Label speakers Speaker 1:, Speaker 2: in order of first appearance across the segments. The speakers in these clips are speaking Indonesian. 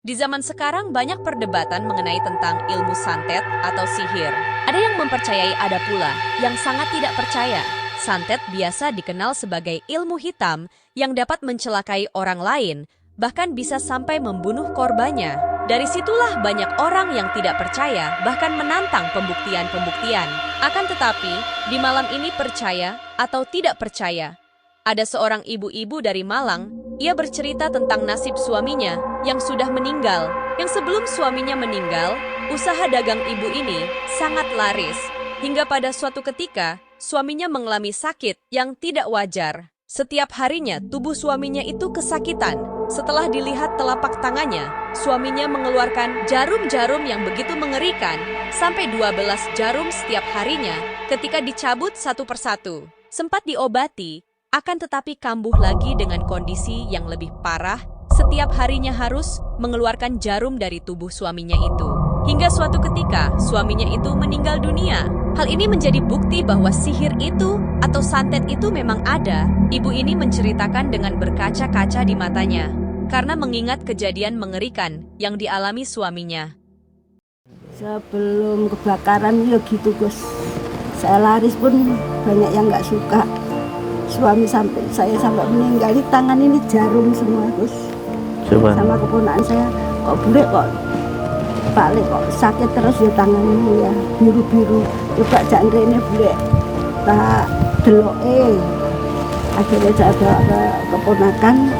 Speaker 1: Di zaman sekarang banyak perdebatan mengenai tentang ilmu santet atau sihir. Ada yang mempercayai, ada pula yang sangat tidak percaya. Santet biasa dikenal sebagai ilmu hitam yang dapat mencelakai orang lain, bahkan bisa sampai membunuh korbannya. Dari situlah banyak orang yang tidak percaya, bahkan menantang pembuktian-pembuktian. Akan tetapi, di malam ini percaya atau tidak percaya, ada seorang ibu-ibu dari Malang, ia bercerita tentang nasib suaminya yang sudah meninggal. Yang sebelum suaminya meninggal, usaha dagang ibu ini sangat laris. Hingga pada suatu ketika, suaminya mengalami sakit yang tidak wajar. Setiap harinya tubuh suaminya itu kesakitan. Setelah dilihat telapak tangannya, suaminya mengeluarkan jarum-jarum yang begitu mengerikan, sampai 12 jarum setiap harinya ketika dicabut satu persatu. Sempat diobati, akan tetapi kambuh lagi dengan kondisi yang lebih parah. Setiap harinya harus mengeluarkan jarum dari tubuh suaminya itu. Hingga suatu ketika, suaminya itu meninggal dunia. Hal ini menjadi bukti bahwa sihir itu atau santet itu memang ada. Ibu ini menceritakan dengan berkaca-kaca di matanya, karena mengingat kejadian mengerikan yang dialami suaminya.
Speaker 2: Sebelum kebakaran ya gitu Gus, saya laris pun banyak yang nggak suka. Suami saya sampai meninggal, di tangan ini jarum semua Gus.
Speaker 3: Coba.
Speaker 2: Sama keponakan saya, kok bule kok balik kok sakit terus ya tanganmu ya, biru-biru. Coba jangan ini bule, tak deloke. Akhirnya saya bawa ke keponakan,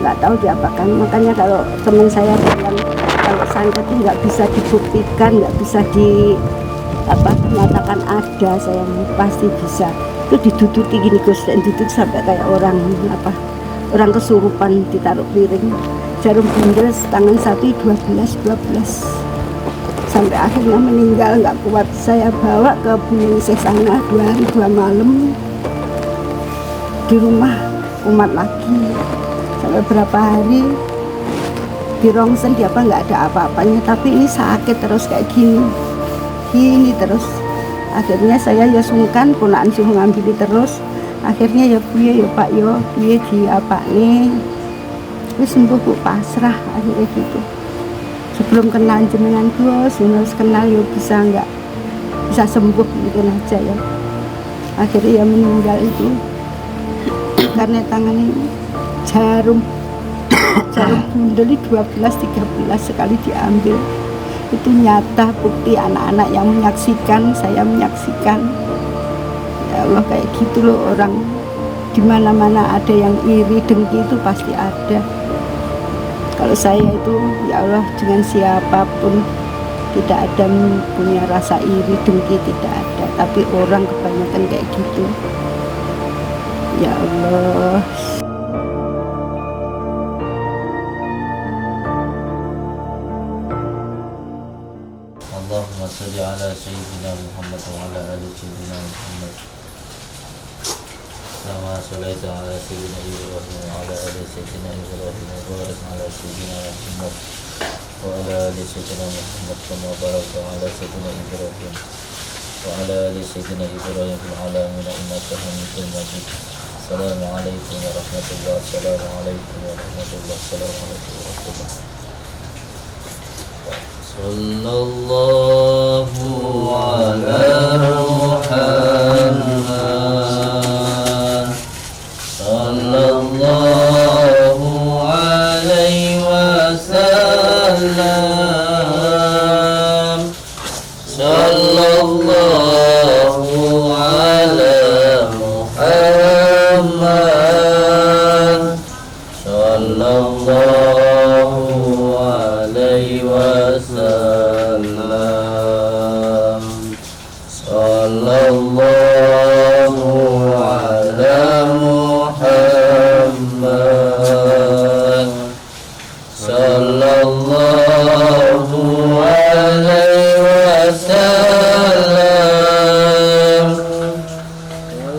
Speaker 2: nggak tahu diapakan. Makanya kalau teman saya bilang kalau santet itu nggak bisa dibuktikan, nggak bisa dinyatakan ada, saya pasti bisa. Itu diduduti gini Gus, dan duduk sampai kayak orang kesurupan, ditaruh piring, jarum bundel tangan satu 12 sampai akhirnya meninggal nggak kuat. Saya bawa ke Buningsih sana 2 hari 2 malam di rumah umat lagi, sampai berapa hari di rongsen dia nggak ada apa-apanya, tapi ini sakit terus kayak gini terus. Akhirnya saya ya sungkan, ponakan suruh ngambil terus. Akhirnya ya piye ya Pak yo, piye di apa nih? Wis sembuh Bu, pasrah akhirnya gitu. Sebelum kenal jenengan Gus, harus kenal ya bisa nggak bisa sembuh gitu aja ya. Akhirnya ya meninggal itu karena tangannya jarum bundel 12-13 sekali diambil. Itu nyata bukti, anak-anak yang menyaksikan, saya menyaksikan. Ya Allah, kayak gitu loh orang, di mana-mana ada yang iri dengki itu pasti ada. Kalau saya itu ya Allah dengan siapapun tidak ada punya rasa iri dengki, tidak ada, tapi orang kebanyakan kayak gitu. Ya Allah.
Speaker 3: Allahumma salli ala sayyidina Muhammad wa ala ali sayyidina Muhammad. Kama sallaita ala sayyidina Ibrahim wa ala ali sayyidina Ibrahim wa barik ala sayyidina Muhammad wa ala ali sayyidina Muhammad kama barakta ala sayyidina Ibrahim wa ala ali sayyidina Ibrahim fil alamin innaka Hamidum Majid. Assalamu alaikum warahmatullahi wabarakatuh. Assalamu alaikum warahmatullahi wabarakatuh. Sallallahu ala Muhammad sallallahu alaihi wasallam sallallahu ala Muhammad sallallahu alaihi wasallam sallallahu ala Muhammad sallallahu alaihi wasallam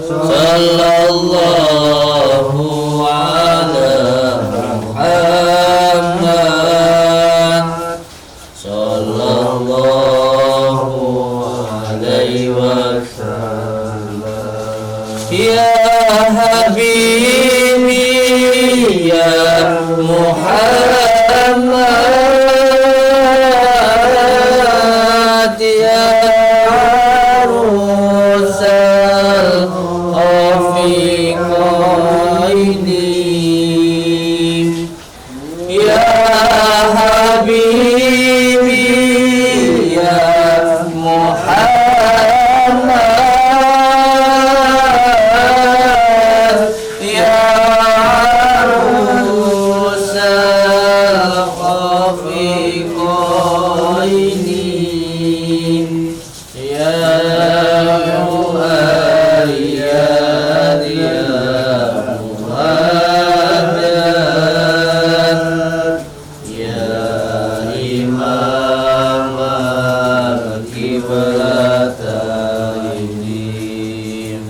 Speaker 3: sallallahu ala Muhammad sallallahu alaihi wasallam. Ya Habibi ya Muhammad habibi ya Muhammad ya arusal khafiqaini ya muayyad ya muhammad ya imam al-qiblataini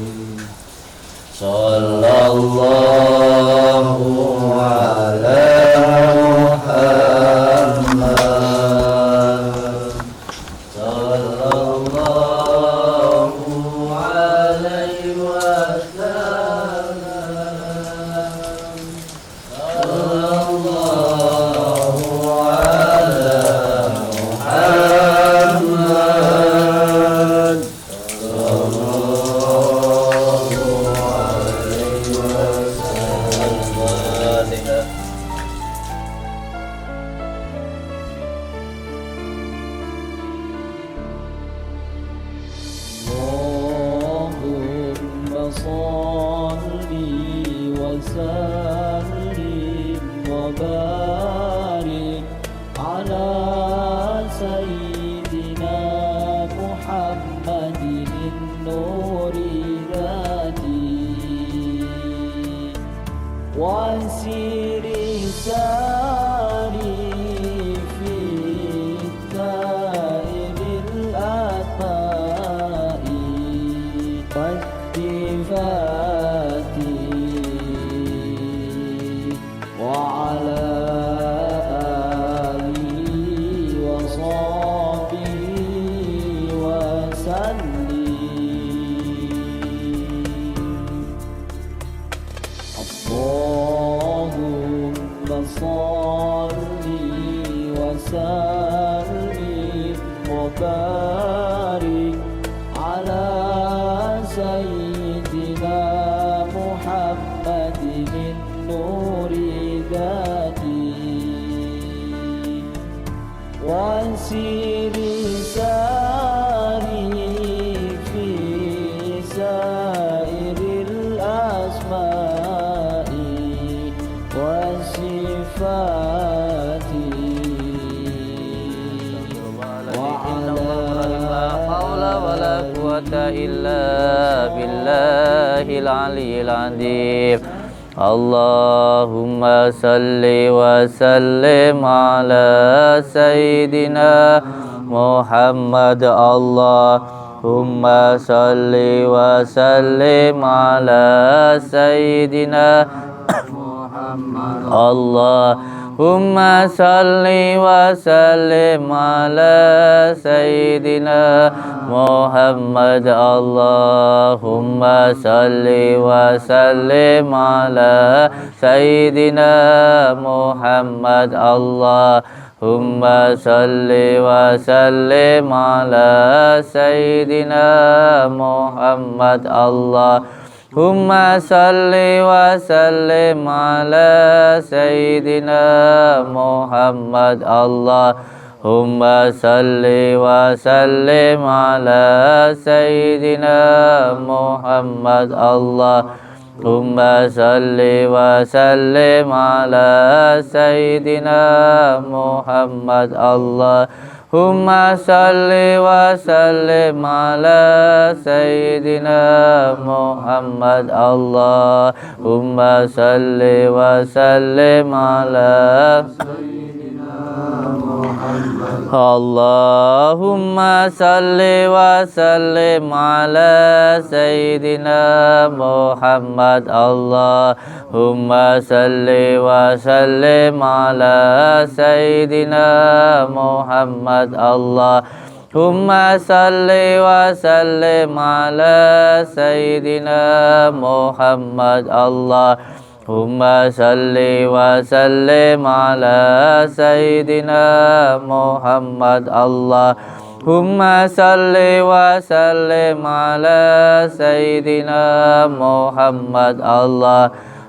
Speaker 3: sallallahu ala Muhammad sallallahu alaihi wasallam sallallahu ala Muhammad sallallahu alaihi wasallam. Allahumma salli wa sallim wa barik ala sayyidina Muhammadin nuri dhati wa siri sari fi tairil atma'i wasifati wa ala alihi wa sahbihi wa sallim. Allahumma salli wa sallim wa barik ala sayyidina Muhammadin nuri dhati wa siri sari fi sairil asma'i wa sifati wa ala illa billahil aliyyil azim. Allahumma salli wa sallim ala sayyidina Muhammad. Allahumma salli wa sallim ala sayyidina Muhammad. Allahumma salli wa sallim ala sayyidina Muhammad. Allahumma salli wa sallim ala sayyidina Muhammad. Allahumma salli wa sallim ala sayyidina Muhammad. Allahumma salli wa sallim ala sayyidina Muhammad. Allahumma salli wa sallim ala sayyidina Muhammad. Allahumma salli wa sallim ala sayyidina Muhammad. Allahumma salli wa sallim ala sayyidina Muhammad. Allahumma salli wa sallim ala Allahumma salli wa sallim ala sayyidina Muhammad. Allahumma salli wa sallim ala sayyidina Muhammad. Allahumma salli wa sallim ala sayyidina Muhammad. Allahumma salli wa sallim ala sayyidina Muhammad. Allahumma salli wa sallim ala sayyidina Muhammad.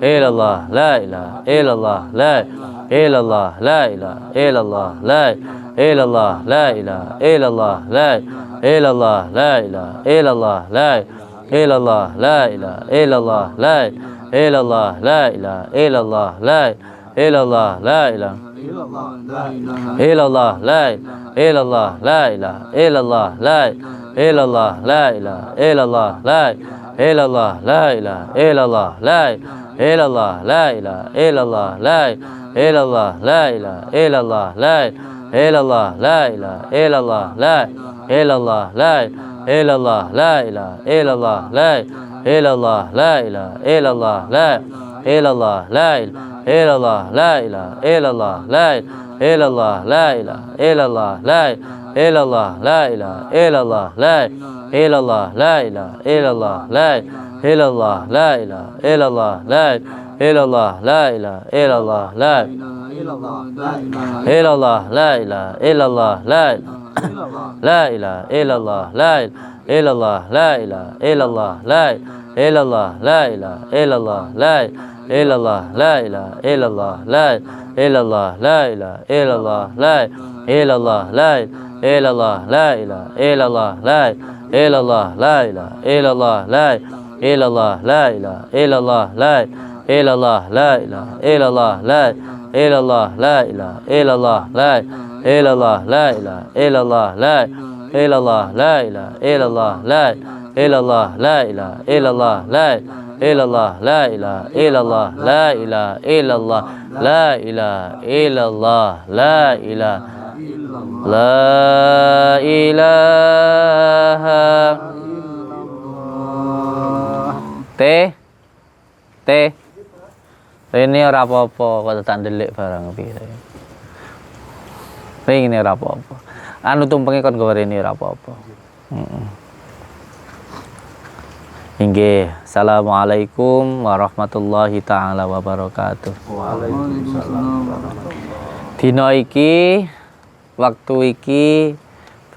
Speaker 3: illallah, la ilaha illallah, la illallah, la ilaha illallah, la illallah, la ilaha illallah, la illallah, la ilaha illallah, la illallah, la ilaha illallah, la illallah, la ilaha illallah, la illallah, la ilaha illallah, la illallah, la ilaha illallah, la illallah, la ilaha illallah, la illallah, la ilaha illallah, la illallah, la ilaha illallah, la illallah, la ilaha illallah, la illallah, la ilaha illallah, la illallah, la illallah, la ilaha illallah, la illallah, la ilaha illallah, la illallah, la illallah, la ilaha illallah, la illallah, la ilaha illallah, la illallah, la ilaha illallah, la illallah, la ilaha illallah, la illallah, la ilaha illallah, la illallah, la ilaha illallah, la illallah, la ilaha illallah, la la ilaha illallah, la illallah, la ilaha illallah, la illallah, la ilaha illallah, la illallah, la ilaha illallah, la illallah, la ilaha illallah, la illallah, la illallah, la ilaha illallah, la illallah, la ilaha illallah, la illallah, la ilaha illallah, la illallah, la ilaha illallah, la illallah, la ilaha illallah, la illallah, la ilaha illallah, la illallah, la ilaha illallah, la illallah, la ilaha illallah, la illallah, la ilaha illallah, la ilaha illallah, la ilaha illallah, la ilaha la ilaha teh ini ora apa-apa kok tak ndelik barang piye. Ini ora apa-apa. Anu tumpenge kon gawe rene ora apa-apa. Inggih, assalamualaikum warahmatullahi taala wabarakatuh.
Speaker 4: Waalaikumsalam.
Speaker 3: Dina iki, waktu iki,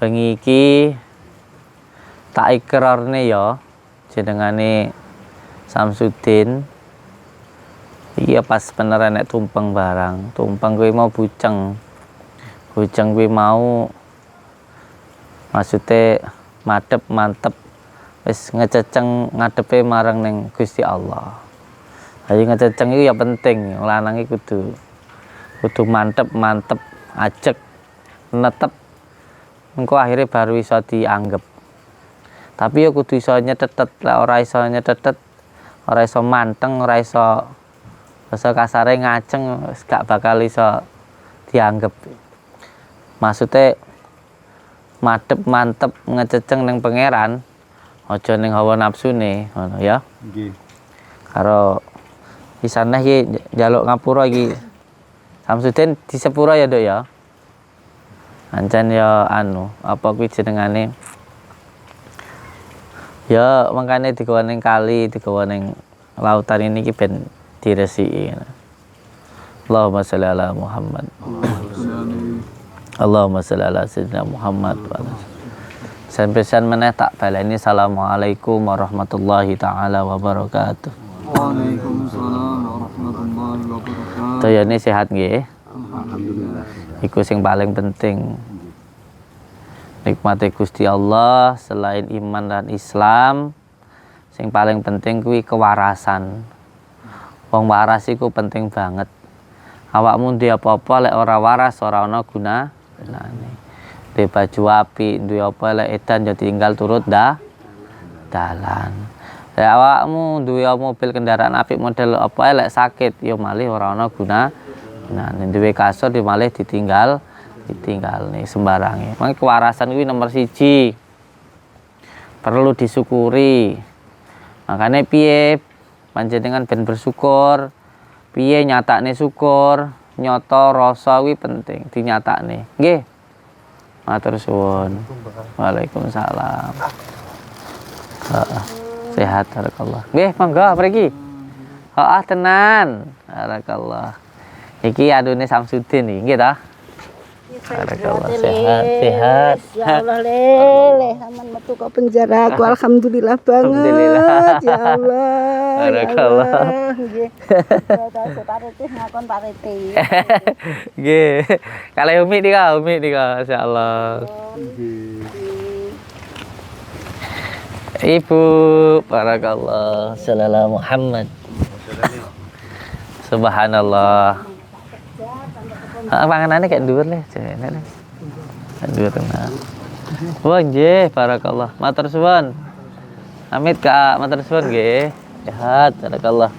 Speaker 3: bengi iki tak ikrarne ya jenengane Samsudin. Iya pas bener nek tumpeng barang, tumpeng kuwi mau bujeng. Bujeng kuwi mau maksude madhep mantep wis ngececeng ngadepe marang ning Gusti Allah. Jadi ngececeng itu ya penting, lanang iki kudu mantep ajek netep engko akhirnya baru iso dianggep. Tapi ya kudu iso nyetetet, lek ora iso nyetetet, ora iso manteng, ora iso basa kasare ngaceng gak bakal iso dianggep. Maksudnya madhep mantep ngececeng ning pangeran, aja ning hawa nafsune ngono ya.
Speaker 4: Nggih.
Speaker 3: Karo isane iki njaluk ngapura iki. Samsudin di sepura ya, Dok ya. Ancen ya anu, apa kuwi jenengane? Ya mangkane digawa ning kali, digawa ning lautan ini iki ben diresiki. Allahumma sholli ala Muhammad. Allahumma sholli ala sayyidina Muhammad. Sampeyan meneh tak baleni assalamualaikum warahmatullahi taala wabarakatuh.
Speaker 4: Waalaikumsalam warahmatullahi wabarakatuh.
Speaker 3: Dayane sehat nggih?
Speaker 4: Alhamdulillah.
Speaker 3: Iku sing paling penting. Nikmati Gusti Allah selain iman dan Islam, sing paling penting kuwi kewarasan. Wong waras iku penting banget. Awakmu ndek apa-apa lek ora waras ora ana gunane. Duwe baju apik, duwe apa lek edan ya tinggal turut dalan. Lek awakmu duwe mobil kendaraan apik model apa lek sakit ya malih ora ana gunane. Duwe kasur ya malih ditinggal nih sembarange. Mangke kewarasan kuwi nomor 1. Perlu disyukuri. Makanya piye panjenengan ben bersyukur, piye nyatakne syukur, nyoto rasa kuwi penting dinyatakne. Nggih. Matur suwun. Waalaikumsalam. Sehat barakallah. Nggih, monggo mriki. Tenan. Barakallah. Iki adune Samsudin iki, nggih ta? Barakallah, sehat.
Speaker 2: Ya Allah lele, aman metu ke penjara aku alhamdulillah banget.
Speaker 3: Alhamdulillah.
Speaker 2: Ya Allah.
Speaker 3: Barakallah.
Speaker 2: Ya Allah. Nggih. Terus parete ngakon parete.
Speaker 3: Nggih. Kalih Umi nika, insyaallah. Ibu, barakallah, sallallahu Muhammad. Subhanallah. Panganane kayak dhuwur le, jane. Dhuwur tenan. Wah, nggih, barakallah. Matur suwun. Amit Kak, matur suwun nggih. Sehat, barakallah.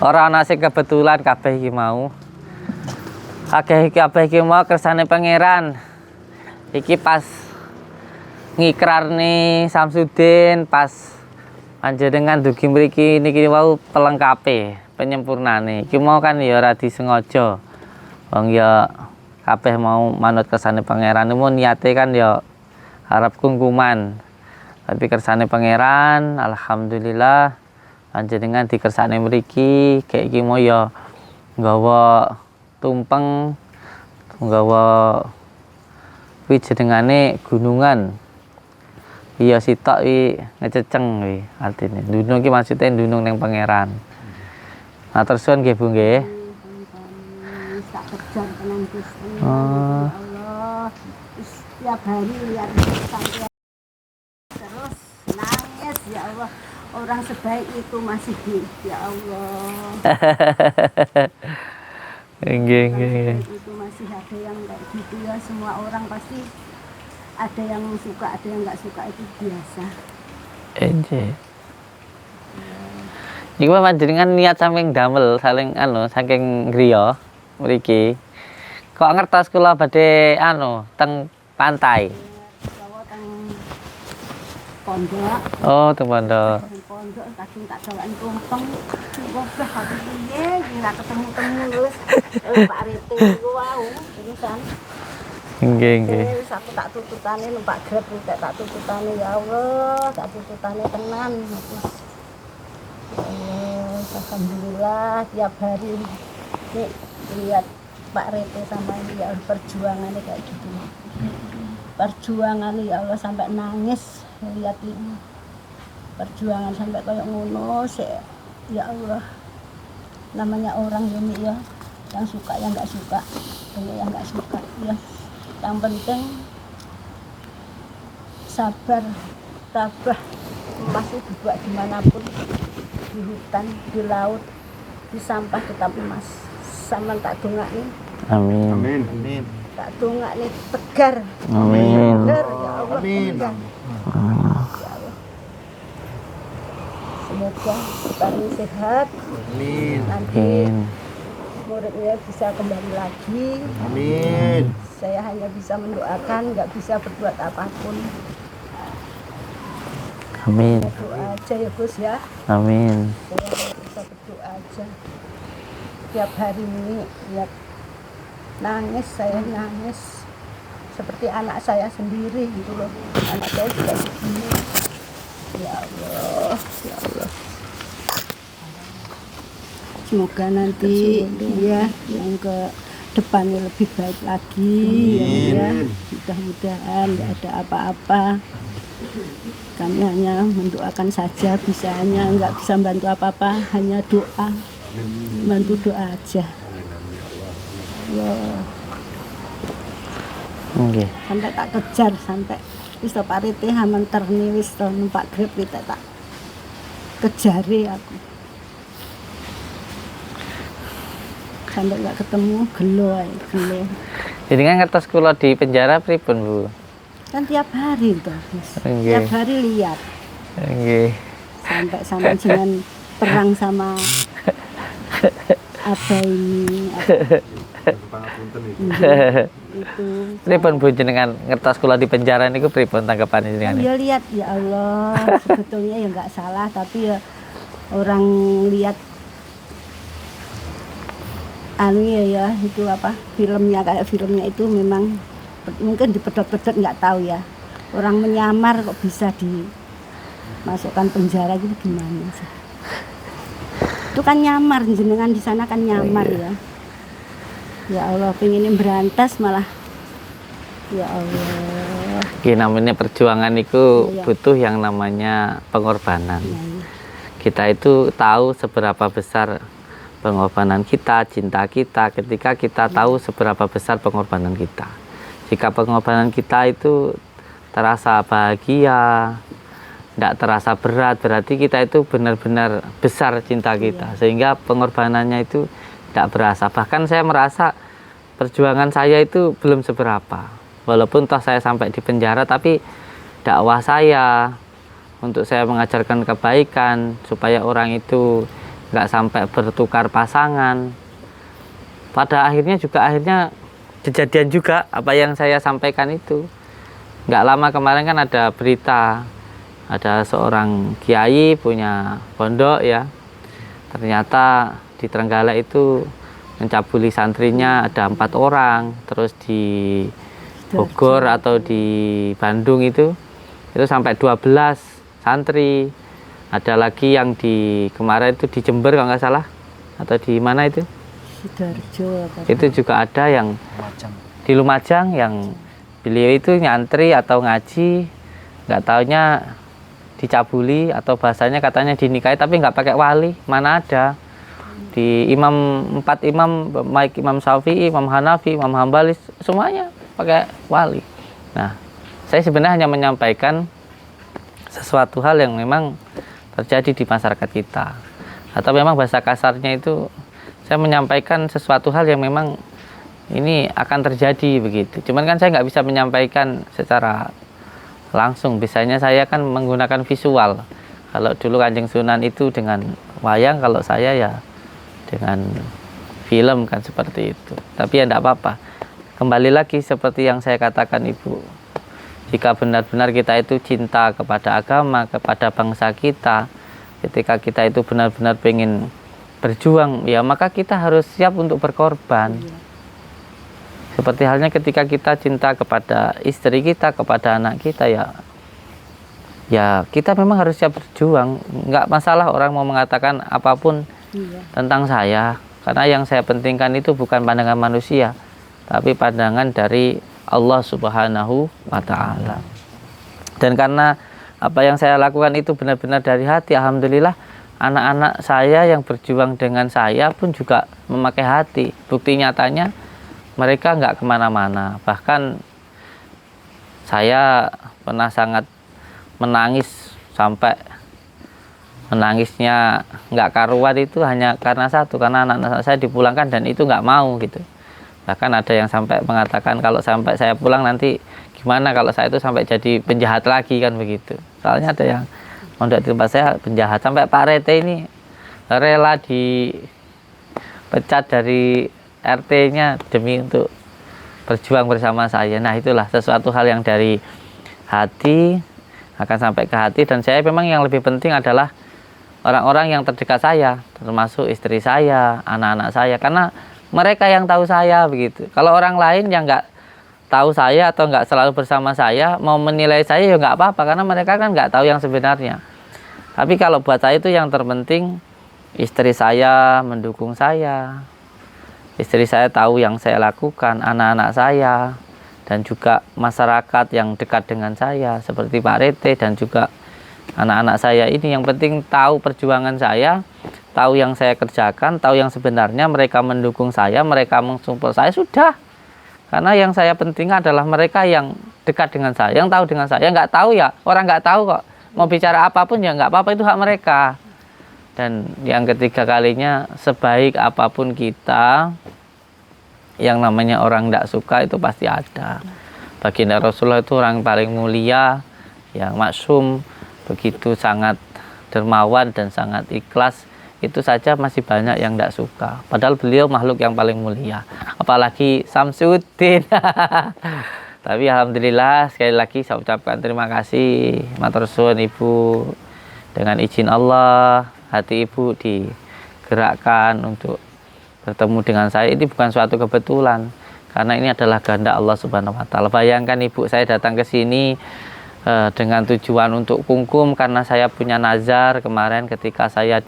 Speaker 3: Ora ana sing kebetulan kabeh iki mau. Kabeh iki mau kersane pangeran. Iki pas ngikrarne Samsudin pas panjenengan dugi mriki niki wau pelengkape penyempurnane. Iki mau kan ya ora disengaja. Wong ya kabeh mau manut kersane pangeran mun niate kan ya harap kungkuman. Tapi kersane pangeran alhamdulillah panjenengan dikersane mriki kayak iki mau ya nggawa tumpeng nggawa kuwi jenengane gunungan. Iya sitok wi ngececeng wi artine. Dunung iki maksude dunung ning pangeran. Nah terus nggih Bu nggih.
Speaker 2: Tak kejar tenan Gusti.
Speaker 3: Oh.
Speaker 2: Allah. Setiap hari lihat sampai terus nangis ya Allah. Orang sebaik itu masih ya Allah.
Speaker 3: Nggih.
Speaker 2: Itu masih ada yang kayak gitu ya. Semua orang pasti ada yang suka, ada yang nggak suka, itu biasa.
Speaker 3: Nggih. Niku panjenengan niat saking damel saking griya mriki. Kok ngertos kula badhe teng pantai.
Speaker 2: Bawa teng pondok.
Speaker 3: Oh, teng pondok.
Speaker 2: Pondok kadung tak gawani tumpeng. Wah, aku piye ora ketemu-temu wis. Pak Rete iku wau, terusan.
Speaker 3: Nggih.
Speaker 2: Wis aku tak tututane numpak Grab tak tututane ya Allah, tak tututane tenan. Alhamdulillah tiap hari nih lihat Pak Rete sama ini ya perjuangannya kayak gitu. Perjuangan ya Allah sampai nangis lihat ini. Perjuangan sampai kayak ngono ya Allah. Namanya orang ya, yang suka yang nggak suka, yang nggak suka ya. Yang penting sabar, tabah, masih dibuat dimanapun, di hutan, di laut, di sampah tetap emas. Sama tak dongakni.
Speaker 3: Amin.
Speaker 2: Tak dongakni tegar.
Speaker 3: Amin.
Speaker 2: Tegar ya Allah. Amin. Ya Allah. Semoga kita ini sehat.
Speaker 4: Amin.
Speaker 2: Nanti muridnya bisa kembali lagi.
Speaker 4: Amin.
Speaker 2: Saya hanya bisa mendoakan, nggak bisa berbuat apapun.
Speaker 3: Amin.
Speaker 2: Berdoa aja ya Gus ya.
Speaker 3: Amin.
Speaker 2: Saya hanya bisa berdoa aja. Tiap hari ini lihat nangis, saya nangis seperti anak saya sendiri gitu loh. Anak saya juga begini. Ya Allah, ya Allah. Semoga nanti ya yang ke depannya lebih baik lagi ya. Mudah-mudahan tidak ada apa-apa. Kami hanya mendoakan saja, bisanya nggak bisa bantu apa-apa, hanya doa, bantu doa aja. Ya.
Speaker 3: Nggih.
Speaker 2: Sampai tak kejar sampai wis Pak Rete haman terni wis numpak Grab kita tak kejari aku. Sampai nggak ketemu gelo.
Speaker 3: Jadi kan ngertos kula di penjara pripun, Bu?
Speaker 2: Kan tiap hari toh, Mas.
Speaker 3: Nggih.
Speaker 2: Tiap hari lihat.
Speaker 3: Nggih.
Speaker 2: Sampai sama dengan perang sama apa ini itu.
Speaker 3: Pripun Bu jenengan ngertos kula di penjara niku pripun tanggapan jenengan?
Speaker 2: Ya lihat ya Allah, sebetulnya ya nggak salah tapi ya orang lihat ya itu apa filmnya kayak filmnya itu memang mungkin dipedot-pedot nggak tahu ya, orang menyamar kok bisa dimasukkan penjara gitu gimana sih? Itu kan nyamar, jenengan di sana kan nyamar ya. Ya Allah, pengen berantas malah. Ya Allah.
Speaker 5: Namanya perjuangan itu
Speaker 2: Iya.
Speaker 5: butuh yang namanya pengorbanan.
Speaker 2: Ya,
Speaker 5: Kita itu tahu seberapa besar pengorbanan kita, cinta kita, ketika kita tahu seberapa besar pengorbanan kita. Jika pengorbanan kita itu terasa bahagia, tidak terasa berat, berarti kita itu benar-benar besar cinta kita, sehingga pengorbanannya itu tidak berasa. Bahkan saya merasa perjuangan saya itu belum seberapa, walaupun toh saya sampai di penjara, tapi dakwah saya untuk saya mengajarkan kebaikan supaya orang itu nggak sampai bertukar pasangan, pada akhirnya kejadian juga apa yang saya sampaikan itu. Nggak lama kemarin kan ada berita, ada seorang kiai punya pondok ya, ternyata di Trenggalek itu mencabuli santrinya ada 4 orang, terus di Bogor atau di Bandung itu sampai 12 santri, ada lagi yang di kemarin itu di Jember kalau nggak salah, atau di mana itu
Speaker 2: Sidoarjo apa?
Speaker 5: itu juga ada yang
Speaker 3: Macam.
Speaker 5: di Lumajang yang beliau itu nyantri atau ngaji, nggak taunya dicabuli atau bahasanya katanya dinikahi tapi nggak pakai wali. Mana ada di 4 imam, baik Imam Syafi'i, Imam Hanafi, Imam Hambali, semuanya pakai wali. Nah, saya sebenarnya hanya menyampaikan sesuatu hal yang memang terjadi di masyarakat kita, atau memang bahasa kasarnya itu saya menyampaikan sesuatu hal yang memang ini akan terjadi begitu. Cuman kan saya nggak bisa menyampaikan secara langsung, biasanya saya kan menggunakan visual. Kalau dulu Kanjeng Sunan itu dengan wayang, kalau saya ya dengan film kan seperti itu. Tapi ya enggak apa-apa. Kembali lagi seperti yang saya katakan Ibu, jika benar-benar kita itu cinta kepada agama, kepada bangsa kita, ketika kita itu benar-benar pengen berjuang, ya maka kita harus siap untuk berkorban. Seperti halnya ketika kita cinta kepada istri kita, kepada anak kita, ya kita memang harus siap berjuang. Nggak masalah orang mau mengatakan apapun tentang saya, karena yang saya pentingkan itu bukan pandangan manusia, tapi pandangan dari Allah Subhanahu wa Ta'ala. Dan karena apa yang saya lakukan itu benar-benar dari hati, alhamdulillah anak-anak saya yang berjuang dengan saya pun juga memakai hati. Bukti nyatanya mereka nggak kemana-mana. Bahkan saya pernah sangat menangis, sampai menangisnya nggak karuan itu hanya karena satu, karena anak-anak saya dipulangkan dan itu nggak mau gitu. Bahkan ada yang sampai mengatakan kalau sampai saya pulang nanti gimana kalau saya itu sampai jadi penjahat lagi kan begitu. Soalnya ada yang mondok di tempat saya penjahat, sampai Pak Rete ini rela dipecat dari RT-nya demi untuk berjuang bersama saya. Nah, itulah sesuatu hal yang dari hati akan sampai ke hati, dan saya memang yang lebih penting adalah orang-orang yang terdekat saya, termasuk istri saya, anak-anak saya, karena mereka yang tahu saya begitu. Kalau orang lain yang nggak tahu saya atau nggak selalu bersama saya mau menilai saya ya nggak apa-apa, karena mereka kan nggak tahu yang sebenarnya. Tapi kalau buat saya itu yang terpenting istri saya mendukung saya, istri saya tahu yang saya lakukan, anak-anak saya, dan juga masyarakat yang dekat dengan saya seperti Pak Rete dan juga anak-anak saya ini. Yang penting tahu perjuangan saya, tahu yang saya kerjakan, tahu yang sebenarnya, mereka mendukung saya, mereka mensupport saya, sudah. Karena yang saya penting adalah mereka yang dekat dengan saya, yang tahu dengan saya. Nggak tahu ya, orang nggak tahu kok, mau bicara apapun ya nggak apa-apa, itu hak mereka. Dan yang ketiga kalinya, sebaik apapun kita, yang namanya orang tidak suka itu pasti ada. Baginda Rasulullah itu orang paling mulia, yang maksum, begitu sangat dermawan dan sangat ikhlas, itu saja masih banyak yang tidak suka. Padahal beliau makhluk yang paling mulia, apalagi Samsuddin. Tapi alhamdulillah, sekali lagi saya ucapkan terima kasih, matur suwun Ibu. Dengan izin Allah, hati Ibu digerakkan untuk bertemu dengan saya. Ini bukan suatu kebetulan, karena ini adalah kehendak Allah Subhanahu wa Ta'ala. Bayangkan Ibu, saya datang ke sini dengan tujuan untuk kungkum karena saya punya nazar kemarin ketika saya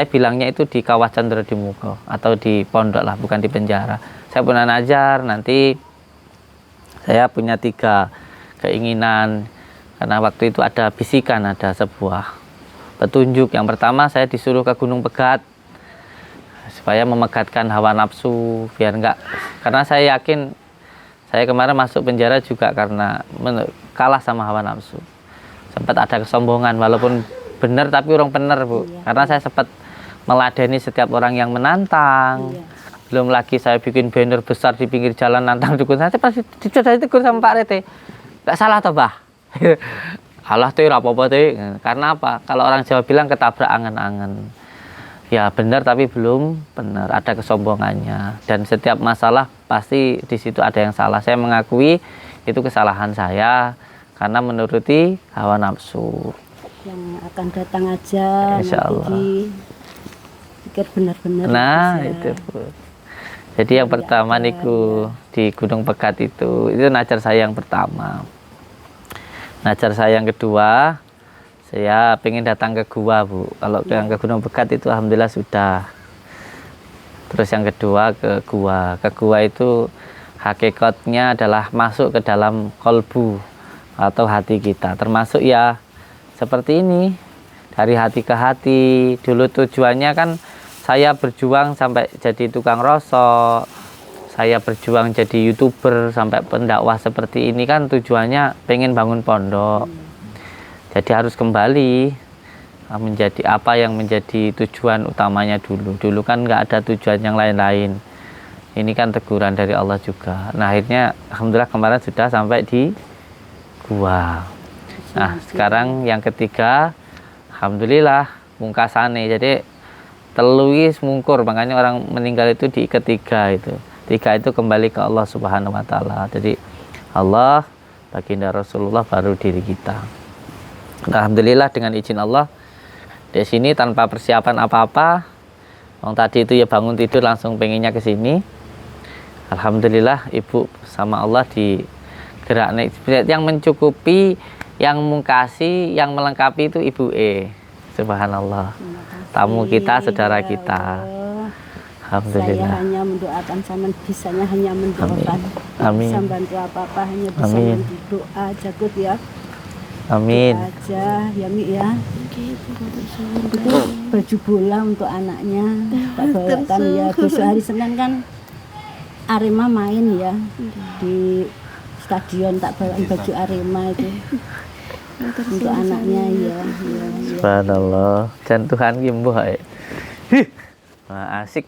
Speaker 5: bilangnya itu di Kawah Candra di Muko atau di pondok lah, bukan di penjara. Saya punya nazar nanti saya punya 3 keinginan karena waktu itu ada bisikan, ada sebuah petunjuk. Yang pertama saya disuruh ke Gunung Pegat supaya memegatkan hawa nafsu biar enggak, karena saya yakin saya kemarin masuk penjara juga karena kalah sama hawa nafsu. Sempat ada kesombongan walaupun benar tapi orang benar Bu. Karena saya sempat meladeni setiap orang yang menantang. Belum lagi saya bikin banner besar di pinggir jalan nantang dukun. Saya pasti ditegur sama Pak Rete. Enggak salah toh, Bah? Alah tuh apa-apa tuh. Karena apa? Kalau orang Jawa bilang ketabrak angen-angen. Ya benar tapi belum benar, ada kesombongannya. Dan setiap masalah pasti di situ ada yang salah. Saya mengakui itu kesalahan saya karena menuruti hawa nafsu.
Speaker 2: Yang akan datang aja
Speaker 5: Insya Allah.
Speaker 2: Pikir benar-benar.
Speaker 5: Nah
Speaker 2: bisa.
Speaker 5: itu Bu. Jadi yang pertama niku di Gunung Pegat itu najar saya yang pertama. Najar saya yang kedua, saya pengen datang ke gua Bu. Kalau yang ke Gunung Pegat itu alhamdulillah sudah. Terus yang kedua ke gua. Ke gua itu hakikatnya adalah masuk ke dalam kolbu atau hati kita. Termasuk ya seperti ini, dari hati ke hati. Dulu tujuannya kan saya berjuang sampai jadi tukang rosok. Saya berjuang jadi YouTuber sampai pendakwah seperti ini kan tujuannya pengen bangun pondok. Jadi harus kembali menjadi apa yang menjadi tujuan utamanya dulu. Dulu kan nggak ada tujuan yang lain-lain. Ini kan teguran dari Allah juga. Nah akhirnya alhamdulillah kemarin sudah sampai di gua. Nah sekarang yang ketiga, alhamdulillah mungkasane. Jadi teluis mungkur, makanya orang meninggal itu di ketiga itu. 3 itu kembali ke Allah Subhanahu wa taala. Jadi Allah, baginda Rasulullah baru diri kita. Alhamdulillah dengan izin Allah di sini tanpa persiapan apa-apa. Wong tadi itu ya bangun tidur langsung pengennya ke sini. Alhamdulillah Ibu sama Allah digerakkan yang mencukupi, yang mengkasih, yang melengkapi itu Ibu Subhanallah. Tamu kita, saudara kita. Alhamdulillah.
Speaker 2: Saya hanya mendoakan, sama bisanya hanya mendoakan.
Speaker 5: Amin.
Speaker 2: Bisa bantu apa-apa, hanya bisa
Speaker 5: Amin.
Speaker 2: bantu doa jagut ya.
Speaker 5: Amin.
Speaker 2: Doa aja ya Mi ya. Itu baju bola untuk anaknya. Tak bawakan ya, besok hari Senin kan Arema main ya di stadion, tak bawain baju Arema itu untuk anaknya ya.
Speaker 5: Subhanallah. Dan Tuhan kimbuh asik.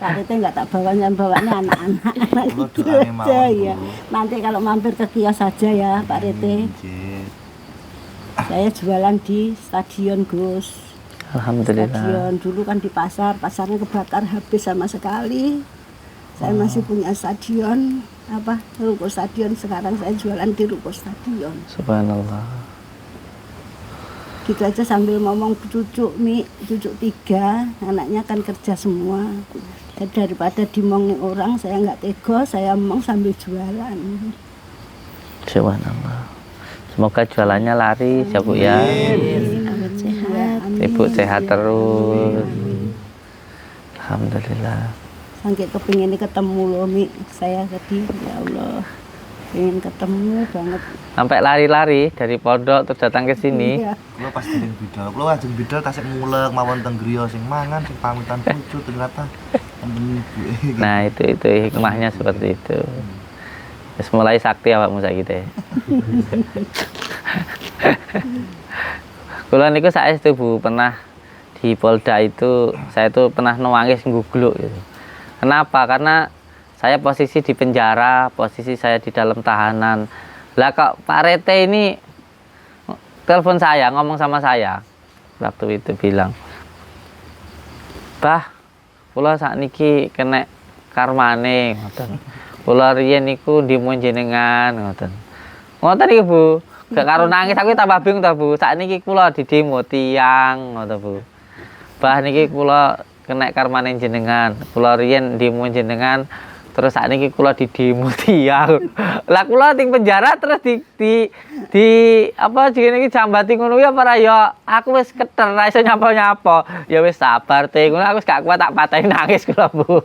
Speaker 2: Pak Rete nggak tak bawanya anak-anak gitu aja ya. Nanti kalau mampir ke kios saja ya Pak Rete. Saya jualan di stadion Gus.
Speaker 5: Alhamdulillah.
Speaker 2: Stadion dulu kan di pasarnya kebakar habis sama sekali. Saya masih punya stadion, ruko stadion. Sekarang saya jualan di ruko stadion.
Speaker 5: Subhanallah.
Speaker 2: Gitu aja sambil ngomong cucu 3, anaknya kan kerja semua. Jadi daripada dimongin orang, saya nggak tega, saya ngomong sambil jualan.
Speaker 5: Subhanallah. Semoga jualannya laris ya Bu ya. Ibu sehat terus. Alhamdulillah.
Speaker 2: Sampai kepingin ketemu loh saya tadi, ya Allah. Pengen ketemu banget.
Speaker 5: Sampai lari-lari dari pondok terus datang ke sini.
Speaker 2: Iya.
Speaker 4: Kulo pas dereng bidal, kulo ajeng bidal tasik ngulek mawon teng griya sing mangan sing pamitan bojo ternyata enten ibu.
Speaker 5: Nah, itu hikmahnya seperti itu. Terus mulai sakti awakmu saiki teh. Kula niku saestu Bu pernah di Polda itu saya itu pernah nangis nggugluk gitu. Kenapa? Karena saya posisi di penjara, posisi saya di dalam tahanan. Lah kok Pak Rete ini telepon saya, ngomong sama saya. Waktu itu bilang, "Bah, kula sakniki kena karmane," ngoten. "Kula riyen niku ndimun jenengan," ngoten. Ngoten iki Bu. Gak karo nangis aku tambah bingung ta Bu. Sakniki kula didemo tiyang, ngoten Bu. "Bah niki kula kena karmane jenengan. Kula riyen ndimun jenengan Terus saat ini kula didemo tiang. Lah kula ting penjara terus di apa jenenge iki jambati ngono ya para ya aku wis keter ra iso nyapa-nyapa. Ya wis sabar teh ngono aku wis gak kuat tak pateni nangis kula Bu.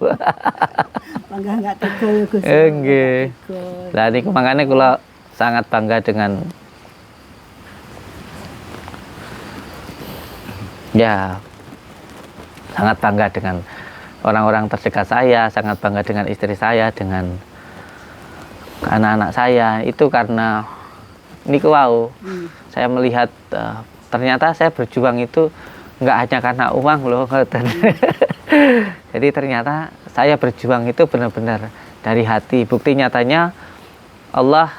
Speaker 2: Bangga nggak tega ya Gus.
Speaker 5: Nggih. Lah niku mangane kula sangat bangga dengan ya sangat bangga dengan orang-orang terdekat saya, sangat bangga dengan istri saya, dengan anak-anak saya. Itu karena niku wau. Saya melihat ternyata saya berjuang itu nggak hanya karena uang loh. Jadi ternyata saya berjuang itu benar-benar dari hati. Bukti nyatanya Allah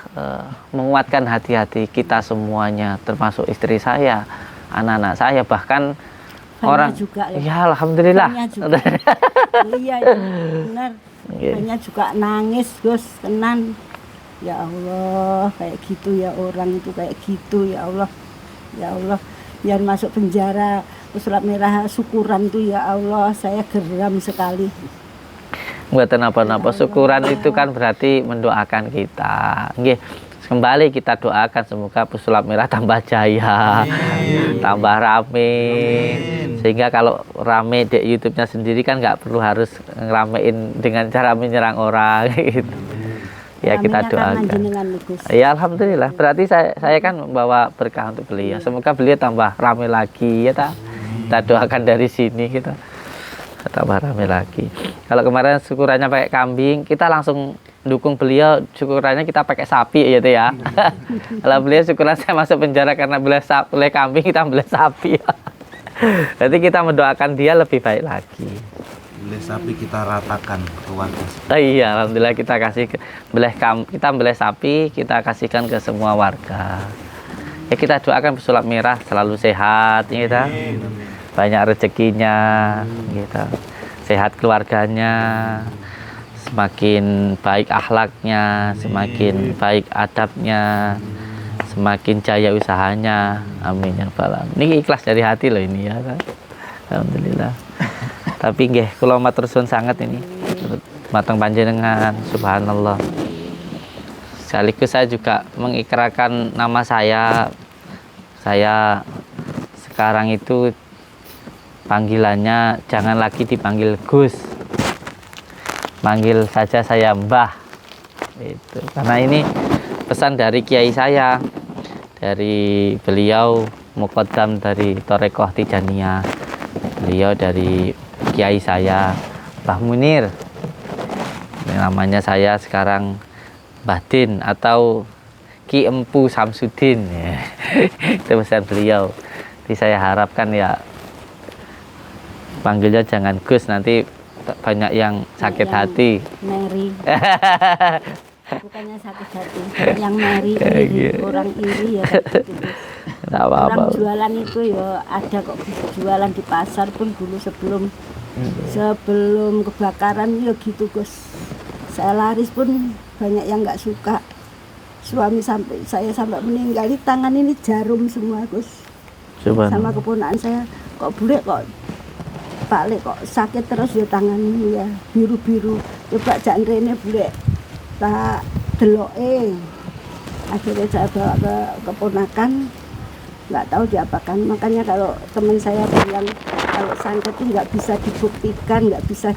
Speaker 5: menguatkan hati-hati kita semuanya, termasuk istri saya, anak-anak saya, bahkan
Speaker 2: Banyak
Speaker 5: orang
Speaker 2: juga
Speaker 5: ya alhamdulillah.
Speaker 2: Iya benar. Banyak juga nangis Gus, tenan. Ya Allah, kayak gitu ya orang itu kayak gitu ya Allah. Ya Allah, biar masuk penjara Pesulap Merah syukuran tuh ya Allah, saya geram sekali.
Speaker 5: Mboten napa-napa, syukuran itu kan berarti mendoakan kita. Nggih, kembali kita doakan semoga Pesulap Merah tambah jaya, tambah rame. Sehingga kalau rame di YouTube-nya sendiri kan nggak perlu harus ngeramein dengan cara menyerang orang gitu. Ya kita doakan. Ya alhamdulillah. Berarti saya kan membawa berkah untuk beliau. Semoga beliau tambah rame lagi ya ta. Kita doakan dari sini kita tambah rame lagi. Kalau kemarin syukurannya pakai kambing, kita langsung dukung beliau. Syukurannya kita pakai sapi ya ya. Kalau beliau syukuran saya masuk penjara karena beli kambing, kita beli sapi. Berarti kita mendoakan dia lebih baik lagi.
Speaker 4: Beli sapi kita ratakan keluarga.
Speaker 5: Iya, alhamdulillah kita kasih kita beli sapi, kita kasihkan ke semua warga. Ya kita doakan Pesulap Merah selalu sehat, gitu. Banyak rezekinya, gitu. Sehat keluarganya, semakin baik akhlaknya, semakin baik adabnya, semakin jaya usahanya. Amin ya rabbal alamin. Ini ikhlas dari hati loh ini ya kan. Alhamdulillah. Tapi nggih kula matur suwun sangat ini. Mateng panjenengan, subhanallah. Sekaligus saya juga mengikrarkan nama saya. Saya sekarang itu panggilannya jangan lagi dipanggil Gus. Panggil saja saya Mbah. Itu. Karena ini pesan dari kiai saya. Dari beliau muqaddam dari Thorekoh Tijaniyah. Beliau dari kiai saya Mbah Munir. Ini namanya saya sekarang Mbah Din atau Ki Empu Samsudin ya. Itu pesan beliau. Jadi saya harapkan ya panggilnya jangan Gus, nanti banyak yang sakit hati.
Speaker 2: Mary. Bukannya sakit hati, yang Mary iri, orang iri ya gitu. Orang jualan itu ya ada kok jualan di pasar pun dulu sebelum kebakaran ya gitu Gus. Saya laris pun banyak yang nggak suka. Suami saya sampai meninggal di tangan ini jarum semua Gus. Sama keponakan saya kok boleh kok Pak Lek kok sakit terus ya tangan ini ya biru-biru. Coba jangan rene boleh tak deloke. Akhirnya saya bawa ke keponakan, nggak tahu diapakan. Makanya kalau teman saya bilang kalau santet itu nggak bisa dibuktikan, nggak bisa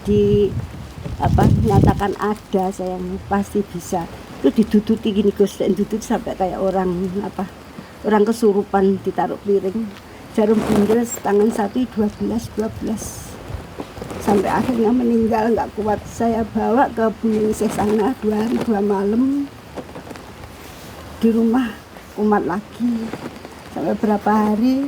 Speaker 2: nyatakan ada, saya pasti bisa. Itu diduduti gini Gus, dudut sampai kayak orang kesurupan ditaruh piring. Jarum bundel tangan satu 12 sampai akhirnya meninggal nggak kuat. Saya bawa ke Buningsih sana 2 hari 2 malam di rumah kumat lagi sampai berapa hari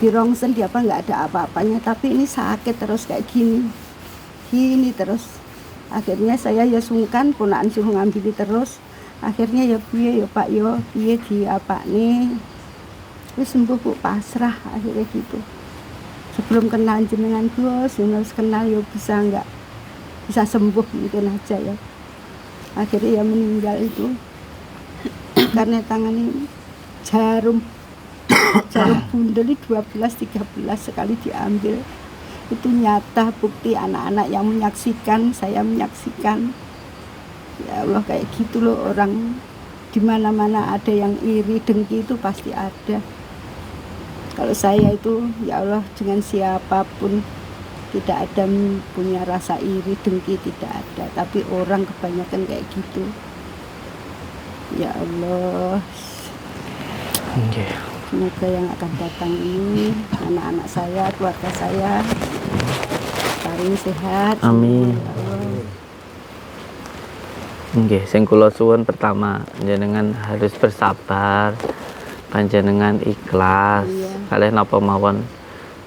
Speaker 2: di rongsen dia nggak ada apa-apanya, tapi ini sakit terus kayak gini terus. Akhirnya saya ya sungkan, ponakan suruh ngambil terus. Akhirnya ya piye ya Pak yo piye di apa nih wis sembuh Bu, pasrah akhirnya gitu. Sebelum kenal jenengan Gus, harus kenal ya bisa nggak bisa sembuh gitu aja ya. Akhirnya ya meninggal itu karena tangannya jarum bundel 12-13 sekali diambil. Itu nyata bukti anak-anak yang menyaksikan, saya menyaksikan. Ya Allah, kayak gitu loh orang, di mana-mana ada yang iri, dengki itu pasti ada. Kalau saya itu ya Allah dengan siapapun tidak ada punya rasa iri, dengki, tidak ada. Tapi orang kebanyakan kayak gitu. Ya Allah, semoga yang akan datang ini anak-anak saya, keluarga saya paling sehat.
Speaker 5: Amin.
Speaker 2: Ya Allah.
Speaker 5: Nggih, sing kula suwun pertama jenengan harus bersabar, panjenengan ikhlas,
Speaker 2: Iya.
Speaker 5: kalih napa mawon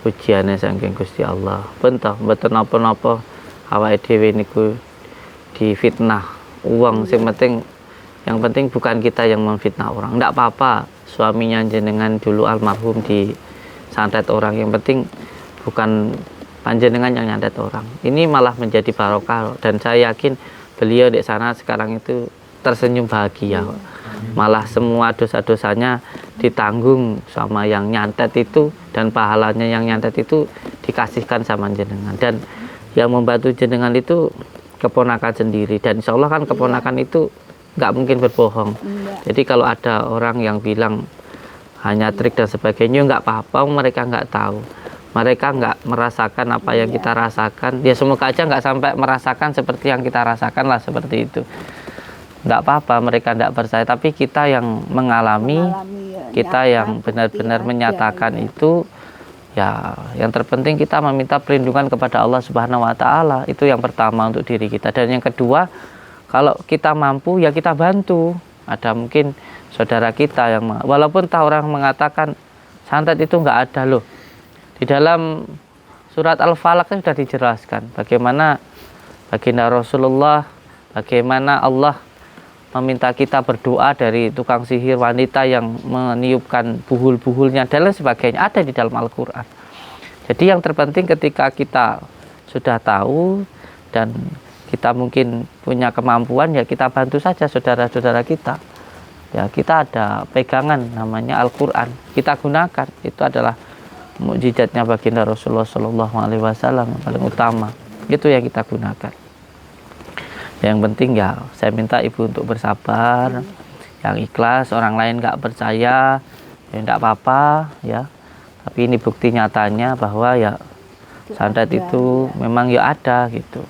Speaker 5: ujiane saking Gusti Allah. Pun toh mboten napa-napa awake dhewe niku difitnah wong, sing penting yang penting bukan kita yang memfitnah orang. Ndak apa-apa suaminya jenengan dulu almarhum disantet orang, yang penting bukan panjenengan yang nyantet orang. Ini malah menjadi barokah, dan saya yakin beliau di sana sekarang itu tersenyum bahagia. Malah semua dosa-dosanya ditanggung sama yang nyantet itu, dan pahalanya yang nyantet itu dikasihkan sama jenengan. Dan yang membantu jenengan itu keponakan sendiri, dan insya Allah kan keponakan itu nggak mungkin berbohong. Jadi kalau ada orang yang bilang hanya trik dan sebagainya, nggak apa-apa, mereka nggak tahu, mereka nggak merasakan apa yang kita rasakan. Ya semoga aja nggak sampai merasakan seperti yang kita rasakan lah, seperti itu. Nggak apa-apa, mereka nggak percaya, tapi kita yang mengalami, kita yang benar-benar menyatakan itu, ya yang terpenting kita meminta perlindungan kepada Allah Subhanahu wa Ta'ala. Itu yang pertama untuk diri kita. Dan yang kedua, kalau kita mampu ya kita bantu. Ada mungkin saudara kita yang walaupun tahu orang mengatakan santet itu nggak ada loh, di dalam surat Al-Falaq sudah dijelaskan bagaimana baginda Rasulullah, bagaimana Allah meminta kita berdoa dari tukang sihir wanita yang meniupkan buhul-buhulnya dan lain sebagainya, ada di dalam Al-Quran. Jadi yang terpenting ketika kita sudah tahu dan kita mungkin punya kemampuan, ya kita bantu saja saudara-saudara kita. Ya kita ada pegangan namanya Al-Quran, kita gunakan. Itu adalah mukjizatnya baginda Rasulullah SAW yang paling utama. Itu yang kita gunakan. Yang penting ya saya minta ibu untuk bersabar, yang ikhlas. Orang lain nggak percaya, ya nggak apa-apa ya. Tapi ini bukti nyatanya bahwa ya santet itu memang ya ada gitu.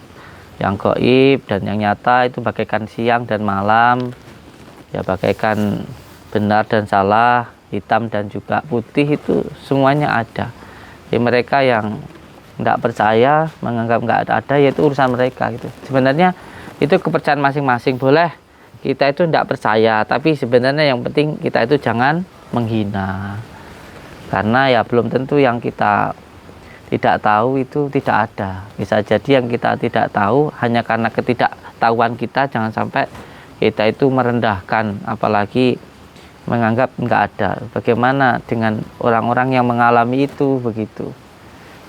Speaker 5: Yang gaib dan yang nyata itu bagaikan siang dan malam, ya bagaikan benar dan salah, hitam dan juga putih, itu semuanya ada. Jadi mereka yang nggak percaya, menganggap nggak ada, yaitu urusan mereka gitu. Sebenarnya itu kepercayaan masing-masing. Boleh kita itu nggak percaya, tapi sebenarnya yang penting kita itu jangan menghina, karena ya belum tentu yang kita tidak tahu itu tidak ada. Bisa jadi yang kita tidak tahu hanya karena ketidaktahuan kita. Jangan sampai kita itu merendahkan, apalagi menganggap nggak ada. Bagaimana dengan orang-orang yang mengalami itu begitu?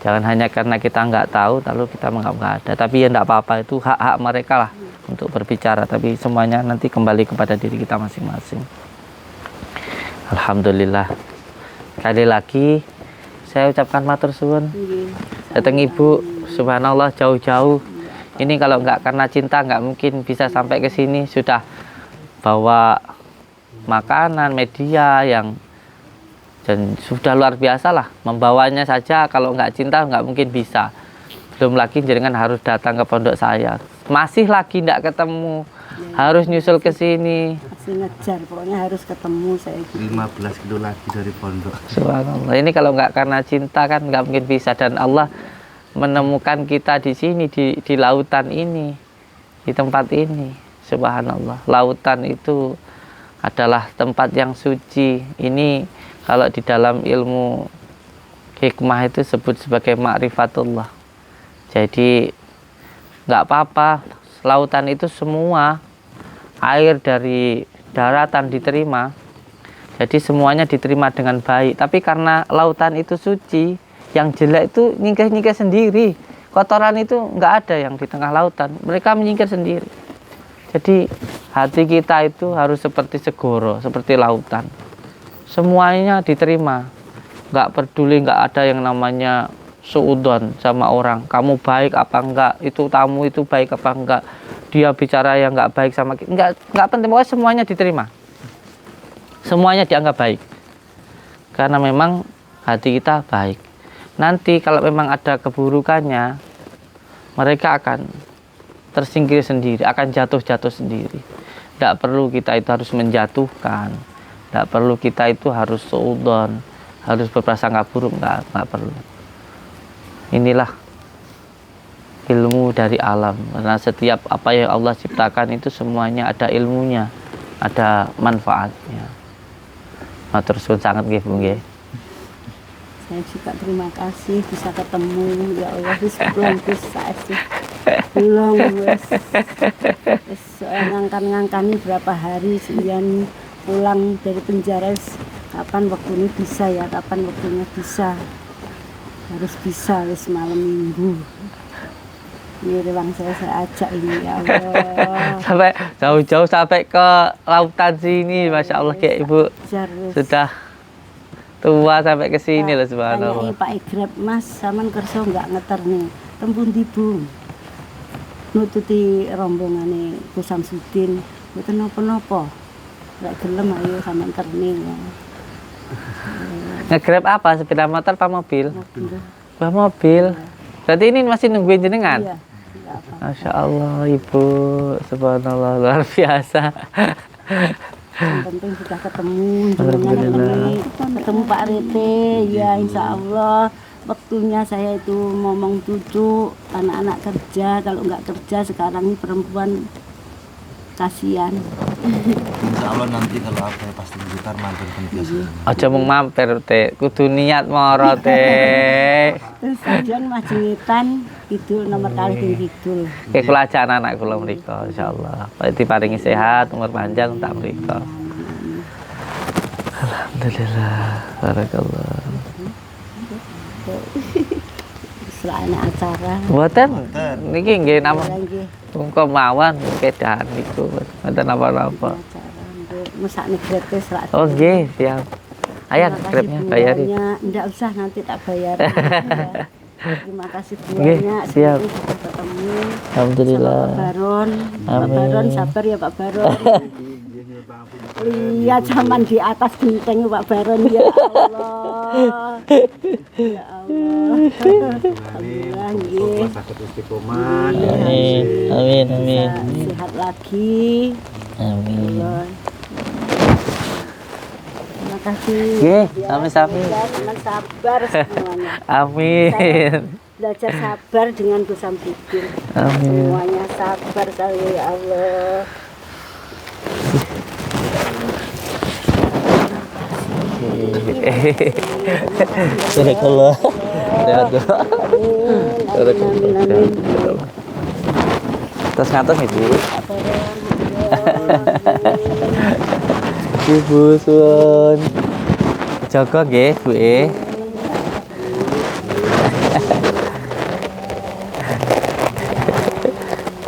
Speaker 5: Jangan hanya karena kita nggak tahu lalu kita menganggap nggak ada. Tapi ya nggak apa-apa, itu hak-hak mereka lah untuk berbicara. Tapi semuanya nanti kembali kepada diri kita masing-masing. Alhamdulillah. Sekali lagi saya ucapkan matur suwun datang ibu, subhanallah jauh-jauh. Ini kalau nggak karena cinta nggak mungkin bisa sampai ke sini. Sudah bawa makanan, media yang dan sudah luar biasa lah. Membawanya saja kalau nggak cinta nggak mungkin bisa. Belum lagi jenengan harus datang ke pondok saya. Masih lagi nggak ketemu, harus nyusul ke sini.
Speaker 2: Masih ngejar, pokoknya harus ketemu saya.
Speaker 4: 15 kilo lagi dari pondok.
Speaker 5: Subhanallah. Ini kalau nggak karena cinta kan nggak mungkin bisa. Dan Allah menemukan kita di sini, di lautan ini, di tempat ini. Subhanallah. Lautan itu adalah tempat yang suci. Ini kalau di dalam ilmu hikmah itu sebut sebagai ma'rifatullah. Jadi nggak apa-apa, lautan itu semua air dari daratan diterima, jadi semuanya diterima dengan baik. Tapi karena lautan itu suci, yang jelek itu nyingkir-nyingkir sendiri. Kotoran itu nggak ada yang di tengah lautan, mereka menyingkir sendiri. Jadi hati kita itu harus seperti segoro, seperti lautan. Semuanya diterima, nggak peduli, nggak ada yang namanya suudon sama orang, kamu baik apa enggak, itu tamu itu baik apa enggak, dia bicara yang enggak baik sama kita, enggak penting, pokoknya semuanya diterima, semuanya dianggap baik karena memang hati kita baik. Nanti kalau memang ada keburukannya, mereka akan tersingkir sendiri, akan jatuh sendiri. Tidak perlu kita itu harus menjatuhkan, tidak perlu kita itu harus suudon, harus berprasangka buruk, enggak perlu. Inilah ilmu dari alam, karena setiap apa yang Allah ciptakan itu semuanya ada ilmunya, ada manfaatnya. Matur suwun sangat nggih Bu nggih.
Speaker 2: Saya juga terima kasih bisa ketemu, ya Allah, belum bisa sih, belum wes ngangkan-ngangkani berapa hari sekian pulang dari penjara, kapan waktunya bisa ya, kapan waktunya bisa, harus bisa wes malam minggu. Ini ruang saya ajak ini, ya Allah.
Speaker 5: Sampai jauh-jauh sampai ke lautan sini, Masya Allah kayak Ibu sudah tua sampai ke sini loh, subhanallah.
Speaker 2: Tanyai Pak Igrab, Mas, saman kerso nggak ngeter nih, tempun tibu nututi rombongane Bu Samsudin, mboten napa-napa, lek gelem ayo sampean terning.
Speaker 5: Nge-grab apa, sepeda motor apa mobil?
Speaker 2: Mobil.
Speaker 5: Wah, mobil. Berarti ini masih nungguin jenengan?
Speaker 2: Iya, nggak apa.
Speaker 5: Masya Allah Ibu, subhanallah, luar biasa.
Speaker 2: Yang penting sudah ketemu, jenengan ketemu Pak Rete, ya insya Allah. Waktunya saya itu ngomong cucu, anak-anak kerja, kalau nggak kerja sekarang ini perempuan kasihan.
Speaker 4: Insya Allah nanti kalau apa ya pasti kita mampir ke biasa.
Speaker 5: Aja mung mampir teh, kudu niat moro teh.
Speaker 2: Terus sajian majengitan kidul nomor kali kidul.
Speaker 5: Kayak kula ajak anak kula mriko insyaallah. Pasti paringi sehat, umur panjang tak mriko. Alhamdulillah, barakallah.
Speaker 2: Selain acara.
Speaker 5: Mboten, niki nggih nama
Speaker 2: Nggih,
Speaker 5: Tungko mawon kedahan niku, mboten apa-apa.
Speaker 2: acara nggih. Mesakne gratis lah.
Speaker 5: Oh nggih, siap. Ayo grabnya bayarin.
Speaker 2: Enggak usah, nanti tak bayarin. Ya. Terima kasih
Speaker 5: Nggih,
Speaker 2: buahnya.
Speaker 5: siap.
Speaker 2: Sudah ketemu.
Speaker 5: Alhamdulillah.
Speaker 2: Sama Pak Baron. Pak
Speaker 5: Amin.
Speaker 2: Baron sabar ya Pak Baron. Lihat zaman di atas genteng Pak Baron, ya Allah. Ya Allah. Alhamdulillah nggih.
Speaker 5: Amin, amin, amin.
Speaker 2: Bisa sehat lagi.
Speaker 5: Amin.
Speaker 2: Allah. Terima kasih.
Speaker 5: Nggih,
Speaker 2: Ya,
Speaker 5: sami-sami.
Speaker 2: semoga teman sabar semuanya.
Speaker 5: Amin.
Speaker 2: Belajar sabar dengan Gus Samsudin.
Speaker 5: Amin.
Speaker 2: Semuanya sabar saya, ya Allah.
Speaker 5: Barakallah. Sehat doa.
Speaker 2: Amin, amin, amin.
Speaker 5: Terus ngatur Ibu.
Speaker 2: Ya Allah.
Speaker 5: Ibu suwun. Jaga nggih, Bu e.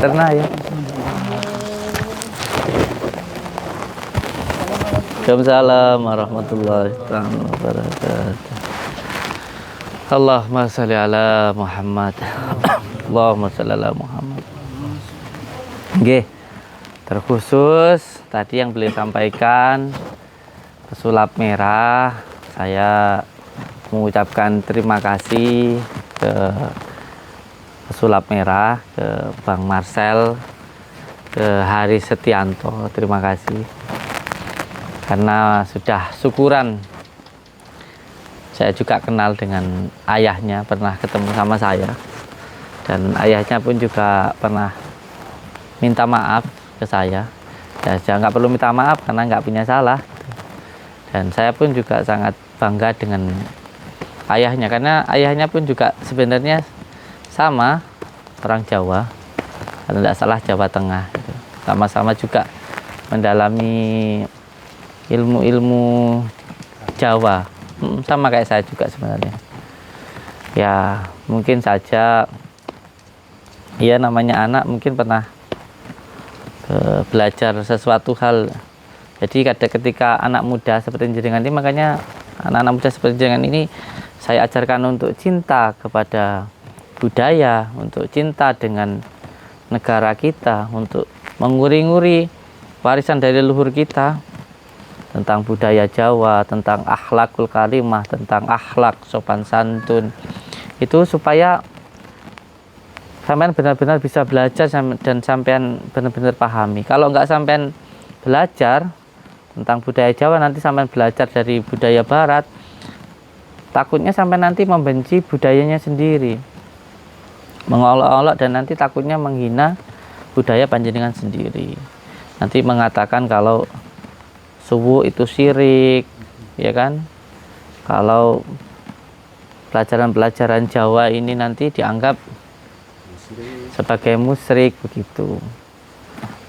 Speaker 5: Tenang ya. Waalaikumsalam warahmatullahi wabarakatuh. Allahumma sholli ala Muhammad. Allahumma sholli ala Muhammad. Nggih. Terkhusus tadi yang beliau sampaikan pesulap merah, saya mengucapkan terima kasih ke pesulap merah, ke Bang Marcel, ke Hari Setianto, terima kasih karena sudah syukuran. Saya juga kenal dengan ayahnya, pernah ketemu sama saya, dan ayahnya pun juga pernah minta maaf ke saya. Ya, saya nggak perlu minta maaf karena nggak punya salah. Dan saya pun juga sangat bangga dengan ayahnya, karena ayahnya pun juga sebenarnya sama orang Jawa, kalau tidak salah Jawa Tengah. Sama-sama juga mendalami ilmu-ilmu Jawa, sama kayak saya juga sebenarnya. Ya mungkin saja, ya namanya anak mungkin pernah belajar sesuatu hal. Jadi ketika anak muda seperti jenengan ini, makanya anak-anak muda seperti jenengan ini saya ajarkan untuk cinta kepada budaya, untuk cinta dengan negara kita, untuk menguri-nguri warisan dari leluhur kita tentang budaya Jawa, tentang akhlakul karimah, tentang akhlak sopan santun, itu supaya sampean benar-benar bisa belajar dan sampean benar-benar pahami. Kalau nggak sampean belajar tentang budaya Jawa, nanti sampean belajar dari budaya Barat, takutnya sampai nanti membenci budayanya sendiri, mengolok-olok, dan nanti takutnya menghina budaya panjenengan sendiri. Nanti mengatakan kalau subuh itu syirik, ya kan? Kalau pelajaran-pelajaran Jawa ini nanti dianggap sebagai musyrik begitu.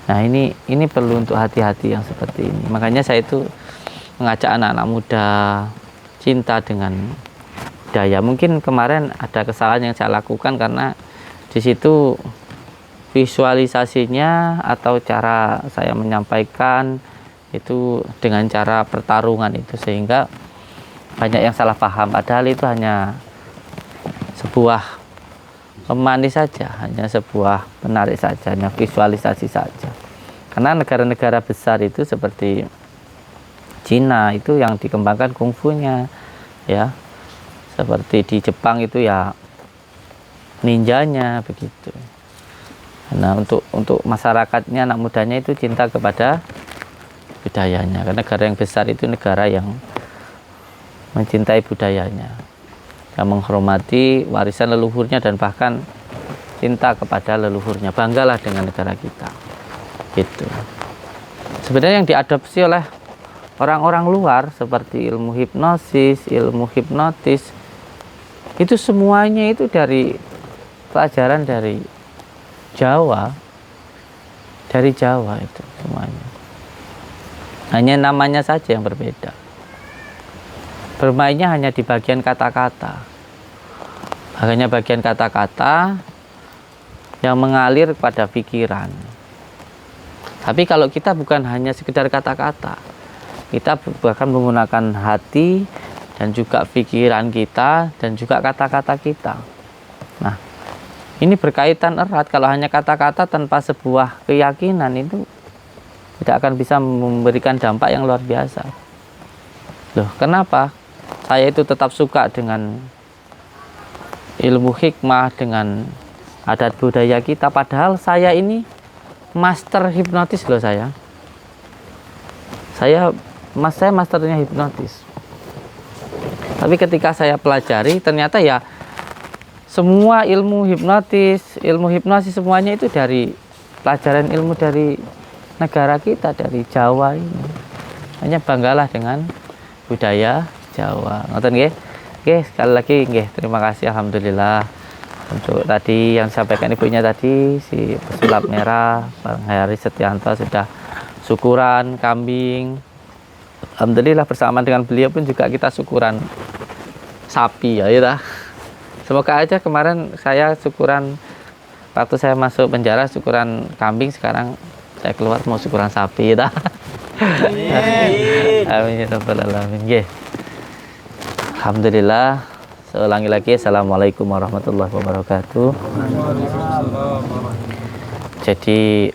Speaker 5: Nah, ini perlu untuk hati-hati yang seperti ini. Makanya saya itu mengajak anak-anak muda cinta dengan budaya. Mungkin kemarin ada kesalahan yang saya lakukan karena di situ visualisasinya atau cara saya menyampaikan itu dengan cara pertarungan itu, sehingga banyak yang salah paham, padahal itu hanya sebuah pemanis saja, hanya sebuah penarik saja, hanya visualisasi saja. Karena negara-negara besar itu seperti Cina itu yang dikembangkan kungfunya, ya, seperti di Jepang itu ya ninjanya begitu. Nah, untuk masyarakatnya, anak mudanya itu cinta kepada budayanya. Karena negara yang besar itu negara yang mencintai budayanya, yang menghormati warisan leluhurnya, dan bahkan cinta kepada leluhurnya. Banggalah dengan negara kita gitu. Sebenarnya yang diadopsi oleh orang-orang luar seperti ilmu hipnosis, ilmu hipnotis, itu semuanya itu dari pelajaran dari Jawa, itu semuanya. Hanya namanya saja yang berbeda. Bermainnya hanya di bagian kata-kata. Hanya bagian kata-kata yang mengalir pada pikiran. Tapi kalau kita bukan hanya sekedar kata-kata, kita bahkan menggunakan hati dan juga pikiran kita dan juga kata-kata kita. Nah, ini berkaitan erat. Kalau hanya kata-kata tanpa sebuah keyakinan, itu tidak akan bisa memberikan dampak yang luar biasa. Loh, kenapa saya itu tetap suka dengan ilmu hikmah, dengan adat budaya kita, padahal saya ini master hipnotis loh. Saya masternya hipnotis. Tapi ketika saya pelajari, ternyata ya semua ilmu hipnosis semuanya itu dari pelajaran ilmu dari negara kita, dari Jawa ini. Hanya banggalah dengan budaya Jawa. Ngoten nggih? Nggih, sekali lagi nggih, terima kasih, alhamdulillah. Untuk tadi yang disampaikan ibunya tadi, si pesulap merah Bang Heri Setianto sudah syukuran kambing. Alhamdulillah bersama dengan beliau pun juga kita syukuran sapi ya, ya. Semoga aja kemarin saya syukuran waktu saya masuk penjara syukuran kambing, sekarang saya keluar mau syukuran sapi ya. Amin ya rabbal alamin. Nggih. Alhamdulillah. Seulangi lagi, assalamualaikum warahmatullahi wabarakatuh. Jadi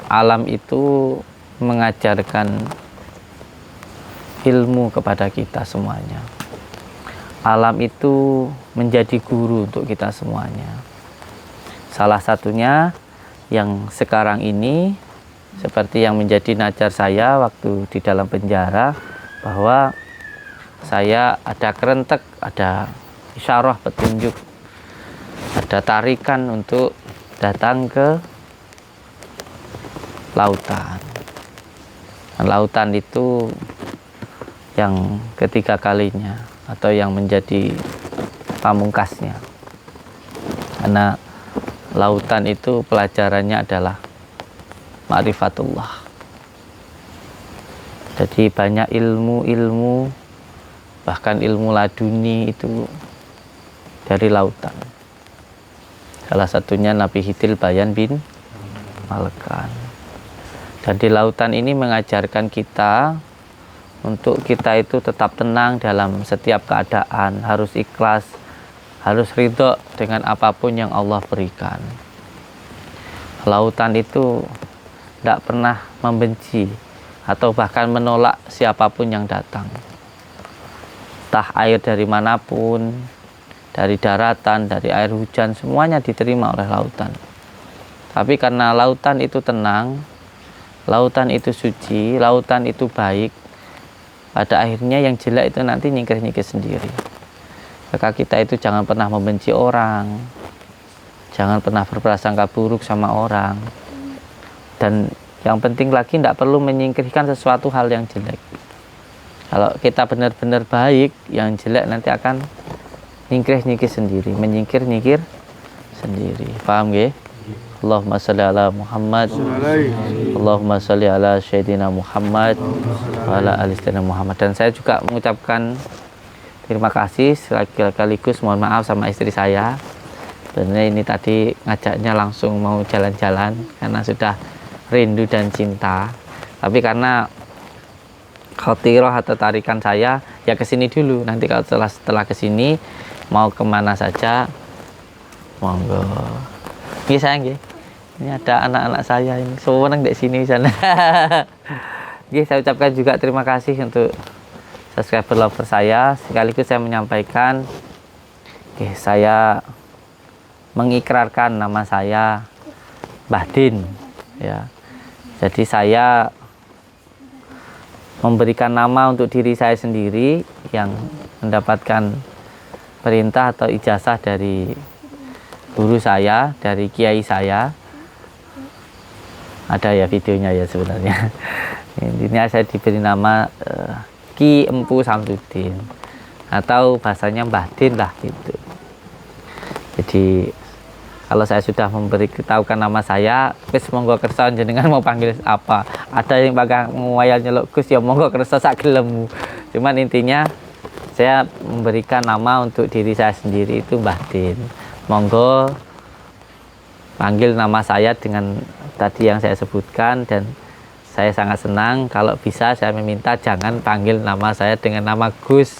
Speaker 5: alam itu mengajarkan ilmu kepada kita semuanya. Alam itu menjadi guru untuk kita semuanya. Salah satunya yang sekarang ini seperti yang menjadi najar saya waktu di dalam penjara, bahwa saya ada kerentek, ada isyarah petunjuk, ada tarikan untuk datang ke lautan. Lautan itu yang ketiga kalinya atau yang menjadi pamungkasnya, karena lautan itu pelajarannya adalah ma'rifatullah. Jadi banyak ilmu-ilmu, bahkan ilmu laduni itu dari lautan. Salah satunya Nabi Hidil Bayan bin Malkan. Dan di lautan ini mengajarkan kita untuk kita itu tetap tenang dalam setiap keadaan, harus ikhlas, harus ridho dengan apapun yang Allah berikan. Lautan itu tidak pernah membenci atau bahkan menolak siapapun yang datang. Entah air dari manapun, dari daratan, dari air hujan, semuanya diterima oleh lautan. Tapi karena lautan itu tenang, lautan itu suci, lautan itu baik, pada akhirnya yang jelek itu nanti nyingkir-nyingkir sendiri. Maka kita itu jangan pernah membenci orang, jangan pernah berprasangka buruk sama orang, dan yang penting lagi tidak perlu menyingkirkan sesuatu hal yang jelek. Kalau kita benar-benar baik, yang jelek nanti akan nyingkir-nyingkir sendiri, menyingkir-nyingkir sendiri. Paham nggih? Allahumma sholli ala Muhammad, Allahumma sholli ala Sayyidina Muhammad wa ala ali Sayyidina Muhammad. Dan saya juga mengucapkan terima kasih sekaligus mohon maaf sama istri saya. Sebenarnya ini tadi ngajaknya langsung mau jalan-jalan karena sudah rindu dan cinta. Tapi karena khotiroh atau tarikan saya ya kesini dulu. Nanti kalau setelah kesini mau kemana saja monggo. Ini sayang ya. Ini ada anak-anak saya ini, semua di sini sana. Oke, saya ucapkan juga terima kasih untuk subscriber lover saya. Sekaligus saya menyampaikan, saya mengikrarkan nama saya Mbah Din. Ya, jadi saya memberikan nama untuk diri saya sendiri yang mendapatkan perintah atau ijazah dari guru saya, dari kiai saya. Ada ya videonya ya sebenarnya. Intinya saya diberi nama Ki Empu Samsudin atau bahasanya Mbah Din lah gitu. Jadi kalau saya sudah memberitahukan nama saya, wis monggo kersa jenengan mau panggil apa. Ada yang bakal ngwayal nyeluk Gus ya monggo kersa sak gelemu. Cuman intinya saya memberikan nama untuk diri saya sendiri itu Mbah Din. Monggo panggil nama saya dengan tadi yang saya sebutkan, dan saya sangat senang kalau bisa saya meminta jangan panggil nama saya dengan nama Gus.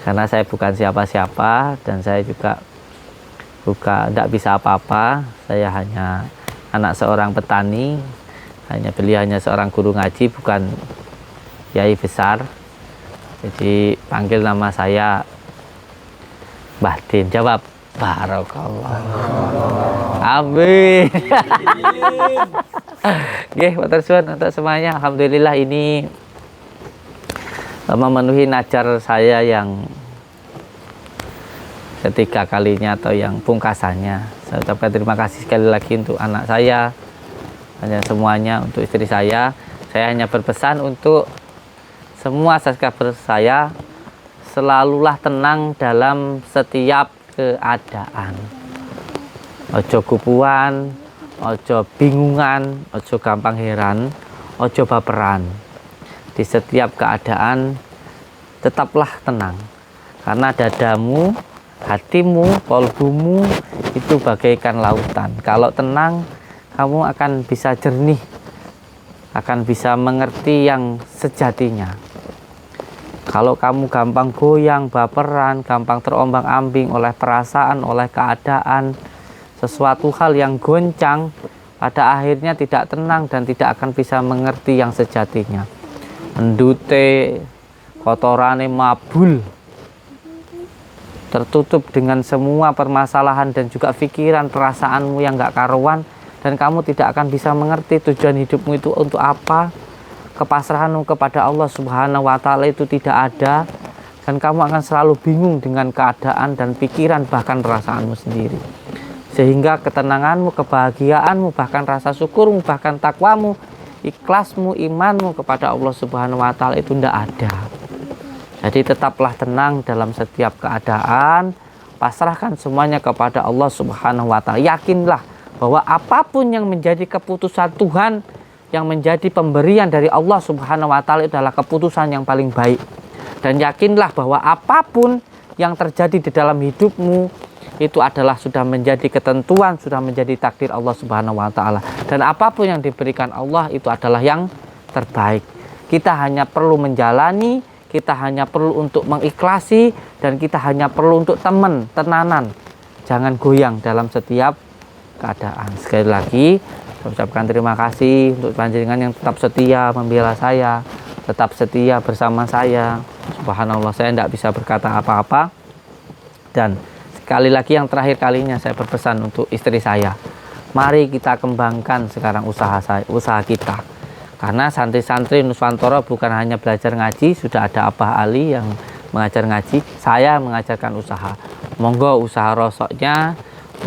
Speaker 5: Karena saya bukan siapa-siapa dan saya juga tidak bisa apa-apa. Saya hanya anak seorang petani, beliau hanya seorang guru ngaji, bukan kiai besar. Jadi panggil nama saya Mbah Din. Jawab Barakallah. Amin. Nggih, matur suwun untuk semuanya. Alhamdulillah ini memenuhi najar saya yang ketiga kalinya atau yang pungkasannya. Saya ucapkan terima kasih sekali lagi untuk anak saya, hanya semuanya, untuk istri saya. Saya hanya berpesan untuk semua subscriber saya, selalulah tenang dalam setiap keadaan. Ojo kupuan, ojo bingungan, ojo gampang heran, ojo baperan. Di setiap keadaan tetaplah tenang, karena dadamu, hatimu, kolbumu itu bagaikan lautan. Kalau tenang, kamu akan bisa jernih, akan bisa mengerti yang sejatinya. Kalau kamu gampang goyang, baperan, gampang terombang-ambing oleh perasaan, oleh keadaan, sesuatu hal yang goncang, pada akhirnya tidak tenang dan tidak akan bisa mengerti yang sejatinya. Mendute, kotorane mabul, tertutup dengan semua permasalahan dan juga pikiran, perasaanmu yang gak karuan, dan kamu tidak akan bisa mengerti tujuan hidupmu itu untuk apa. Kepasrahanmu kepada Allah Subhanahu wa Ta'ala itu tidak ada, dan kamu akan selalu bingung dengan keadaan dan pikiran, bahkan perasaanmu sendiri. Sehingga ketenanganmu, kebahagiaanmu, bahkan rasa syukurmu, bahkan takwamu, ikhlasmu, imanmu kepada Allah Subhanahu wa Ta'ala itu tidak ada. Jadi tetaplah tenang dalam setiap keadaan, pasrahkan semuanya kepada Allah Subhanahu wa Ta'ala. Yakinlah bahwa apapun yang menjadi keputusan Tuhan, yang menjadi pemberian dari Allah Subhanahu wa Ta'ala, itu adalah keputusan yang paling baik. Dan yakinlah bahwa apapun yang terjadi di dalam hidupmu itu adalah sudah menjadi ketentuan, sudah menjadi takdir Allah Subhanahu wa Ta'ala. Dan apapun yang diberikan Allah itu adalah yang terbaik. Kita hanya perlu menjalani, kita hanya perlu untuk mengikhlasi, dan kita hanya perlu untuk tenanan. Jangan goyang dalam setiap keadaan. Sekali lagi, saya ucapkan terima kasih untuk panjenengan yang tetap setia membela saya, tetap setia bersama saya. Subhanallah, saya tidak bisa berkata apa-apa. Dan sekali lagi, yang terakhir kalinya saya berpesan untuk istri saya, mari kita kembangkan sekarang usaha kita. Karena santri-santri Nuswantoro bukan hanya belajar ngaji, sudah ada Abah Ali yang mengajar ngaji, saya mengajarkan usaha. Monggo usaha rosoknya,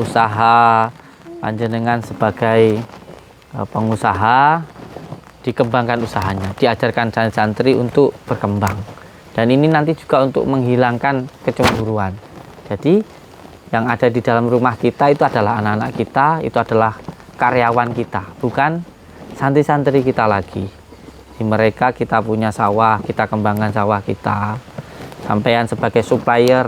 Speaker 5: usaha panjenengan sebagai pengusaha, dikembangkan usahanya, diajarkan santri untuk berkembang. Dan ini nanti juga untuk menghilangkan kecemburuan. Jadi yang ada di dalam rumah kita itu adalah anak-anak kita, itu adalah karyawan kita, bukan santri-santri kita lagi. Di mereka kita punya sawah, kita kembangkan sawah kita. Sampean sebagai supplier,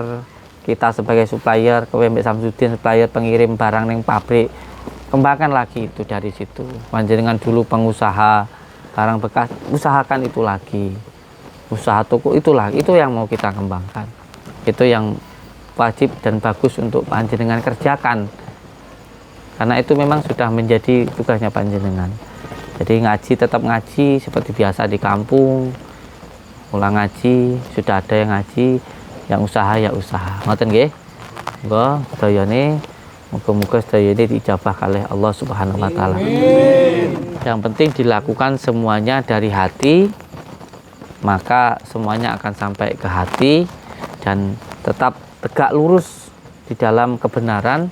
Speaker 5: kita sebagai supplier, kowe Mbak Samsudin supplier pengirim barang ning pabrik. Kembangkan lagi itu dari situ. Panjenengan dulu pengusaha barang bekas, usahakan itu lagi. Usaha toko itulah, itu yang mau kita kembangkan. Itu yang wajib dan bagus untuk panjenengan kerjakan. Karena itu memang sudah menjadi tugasnya panjenengan. Jadi ngaji tetap ngaji seperti biasa di kampung, ulang ngaji, sudah ada yang ngaji, yang usaha ya usaha. Ngoten nggih? Monggo sedayane muga-muga sedayane diijabah oleh Allah Subhanahu wa taala. Yang penting dilakukan semuanya dari hati, maka semuanya akan sampai ke hati dan tetap tegak lurus di dalam kebenaran.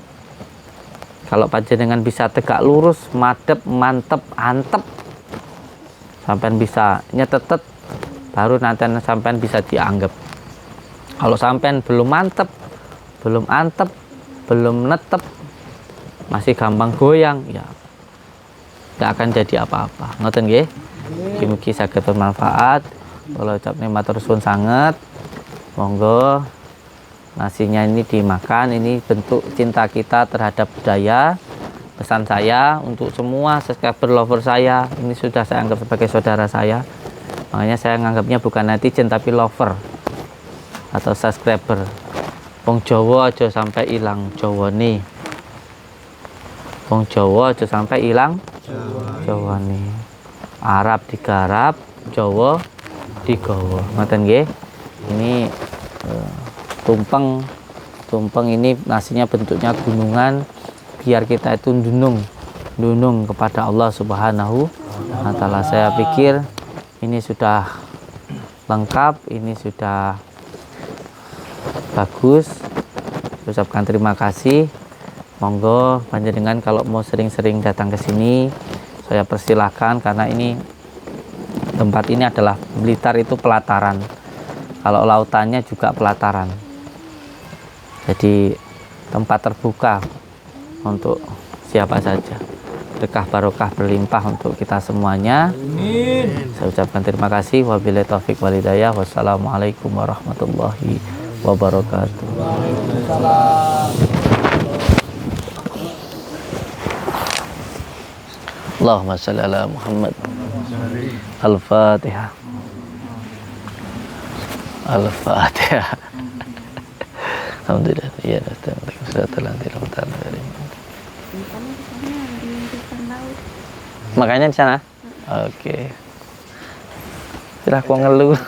Speaker 5: Kalau panjenengan bisa tegak lurus, madep, mantep, antep, sampean bisa nyetetet, baru nanti sampean bisa dianggap. Kalau sampean belum mantep, belum antep, belum netep, masih gampang goyang, ya tidak akan jadi apa-apa. Ngoten nggih? Mugi-mugi saged bermanfaat. Kalau ucap matur suwun sanget, monggo nasinya ini dimakan. Ini bentuk cinta kita terhadap budaya. Pesan saya untuk semua subscriber lover saya, ini sudah saya anggap sebagai saudara saya. Makanya saya menganggapnya bukan netizen tapi lover atau subscriber. Wong Jawa aja sampai hilang Jawa nih. Wong Jawa aja sampai hilang Jawa nih. Arab digarap, Jawa digawa. Ngoten nggih. Ini tumpeng ini nasinya bentuknya gunungan, biar kita itu dunung kepada Allah Subhanahu wa taala. Saya pikir ini sudah lengkap, ini sudah bagus. Ucapkan terima kasih. Monggo panjenengan kalau mau sering-sering datang ke sini, saya persilahkan, karena ini tempat ini adalah Blitar itu pelataran. Kalau lautannya juga pelataran. Jadi tempat terbuka untuk siapa saja. Berkah barokah berlimpah untuk kita semuanya. Amin. Saya ucapkan terima kasih. Wabillahi taufik wal hidayah. Wassalamualaikum warahmatullahi wabarakatuh. Allahumma shalli ala Muhammad. Al-Fatihah. Al-Fatihah. Alhamdulillah. Ya, makanya di sana. Oke. Sudah aku ngeluh.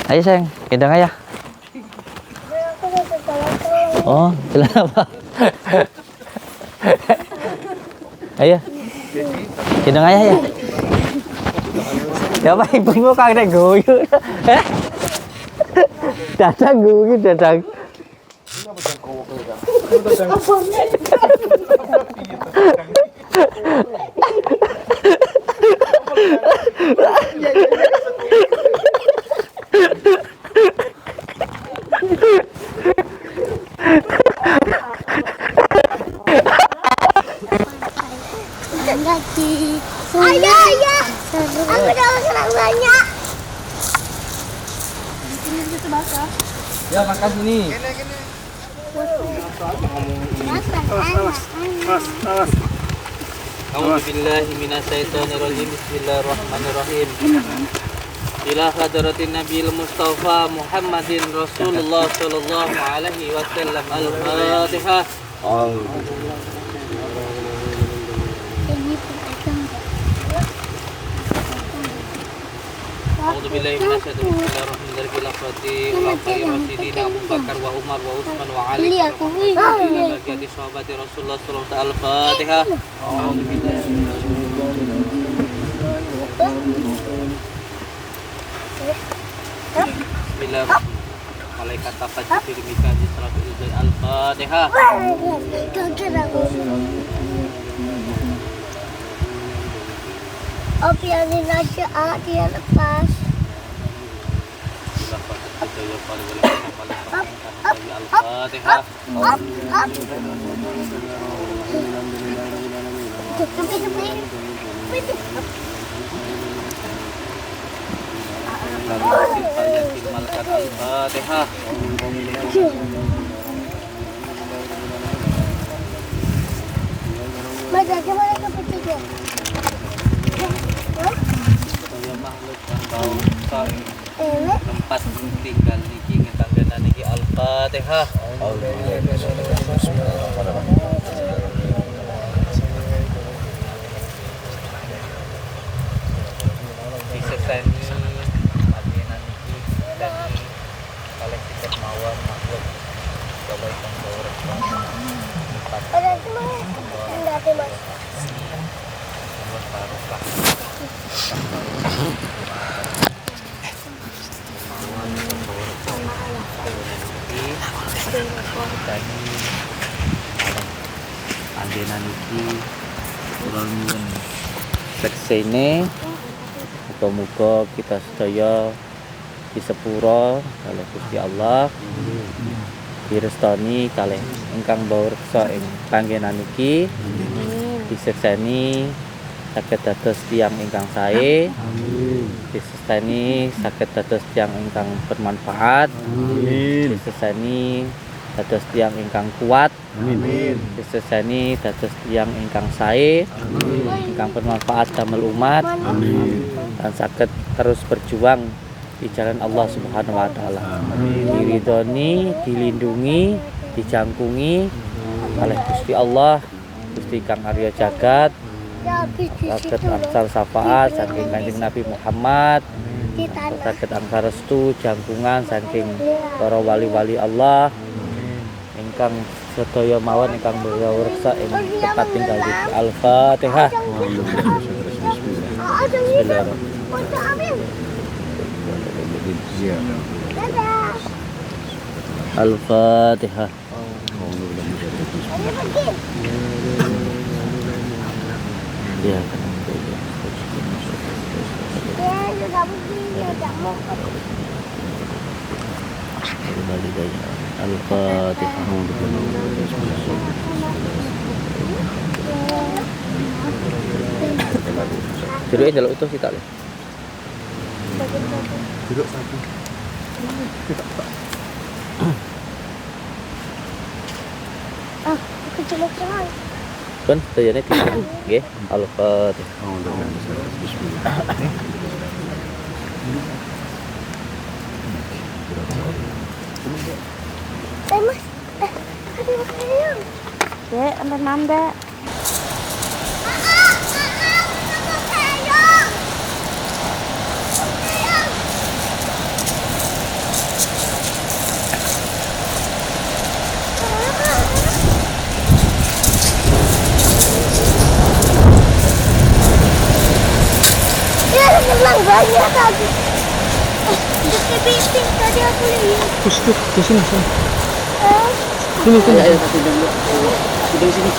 Speaker 5: Ayo sayang, gendong ayah. Oh, jalan apa? Ayo. Gendong ayah ya. Ya apa ibumu kagak guyu. Dadang guyu dadang.
Speaker 6: Ayah, aku dapat serang banyak.
Speaker 3: Ya makan sini.
Speaker 5: A'udzu billahi minasyaitonir rajim. Bismillahirrahmanirrahim. Ila hadratin Nabiyil Mustafa Muhammadin Rasulullah sallallahu alaihi wasallam. Al-Fatihah. A'udzu billahi minasyaitonir rajim. Bismillahirrahmanirrahim. Abu Bakar wa Umar wa Utsman wa Ali. Bagi sahabat Rasulullah sallallahu alaihi wasallam. Al-Fatihah. A'udzu billahi Bismillahirrahmanirrahim. Malaikat tafajjur mika Israfil zai Al-Fatihah.
Speaker 6: Oh, biarin aja, dia lepas.
Speaker 5: Al-Fatihah. Al-Fatihah.
Speaker 6: Mas, aja mana kepetiga?
Speaker 5: Saya makhluk yang bau tempat tinggal niki ngetangga niki Al-Fatihah. Disesani adinan niki dan oleh kita mawar makhluk kalau yang bau tempat
Speaker 6: Ada cuma enggak ada mas.
Speaker 5: nomor taruhlah tadi andenan iki kula nyuwun seksene muga-muga kita sedaya disepura kalih Gusti Allah direstani kalih ingkang bawur reksa ing panggenan iki disekseni saged dados tiyang ingkang sae diseseni saged dados tiyang ingkang bermanfaat diseseni dados tiyang ingkang kuat diseseni dados tiyang ingkang sae ingkang bermanfaat damel umat dan saged terus berjuang di jalan Allah Subhanahu wa taala. Diridhoni, dilindungi, dijangkungi oleh Gusti Allah, Gusti Kang Arya Jagat, saged angsal syafaat saking Kanjeng Nabi Muhammad, saged angsal restu jangkungan saking para wali-wali Allah ingkang sedaya mawon ingkang beliau reksa ing tempat tinggal di Al-Fatihah. Bismillahirrahmanirrahim. Al-Fatihah. Ya, Al-Fatihah. Jadi jaluk itu sih tak le.
Speaker 4: Duduk satu.
Speaker 6: Kecelok sekali.
Speaker 5: Kan sayane tiga. Nggih, Al-Fatihah.
Speaker 6: Mas, ada makanan.
Speaker 2: Dek, nanda.
Speaker 6: Bilang banyak tadi. Di bising tadi aku lihat.
Speaker 5: Di sini. Sini. Ayo satu dulu. Di sini.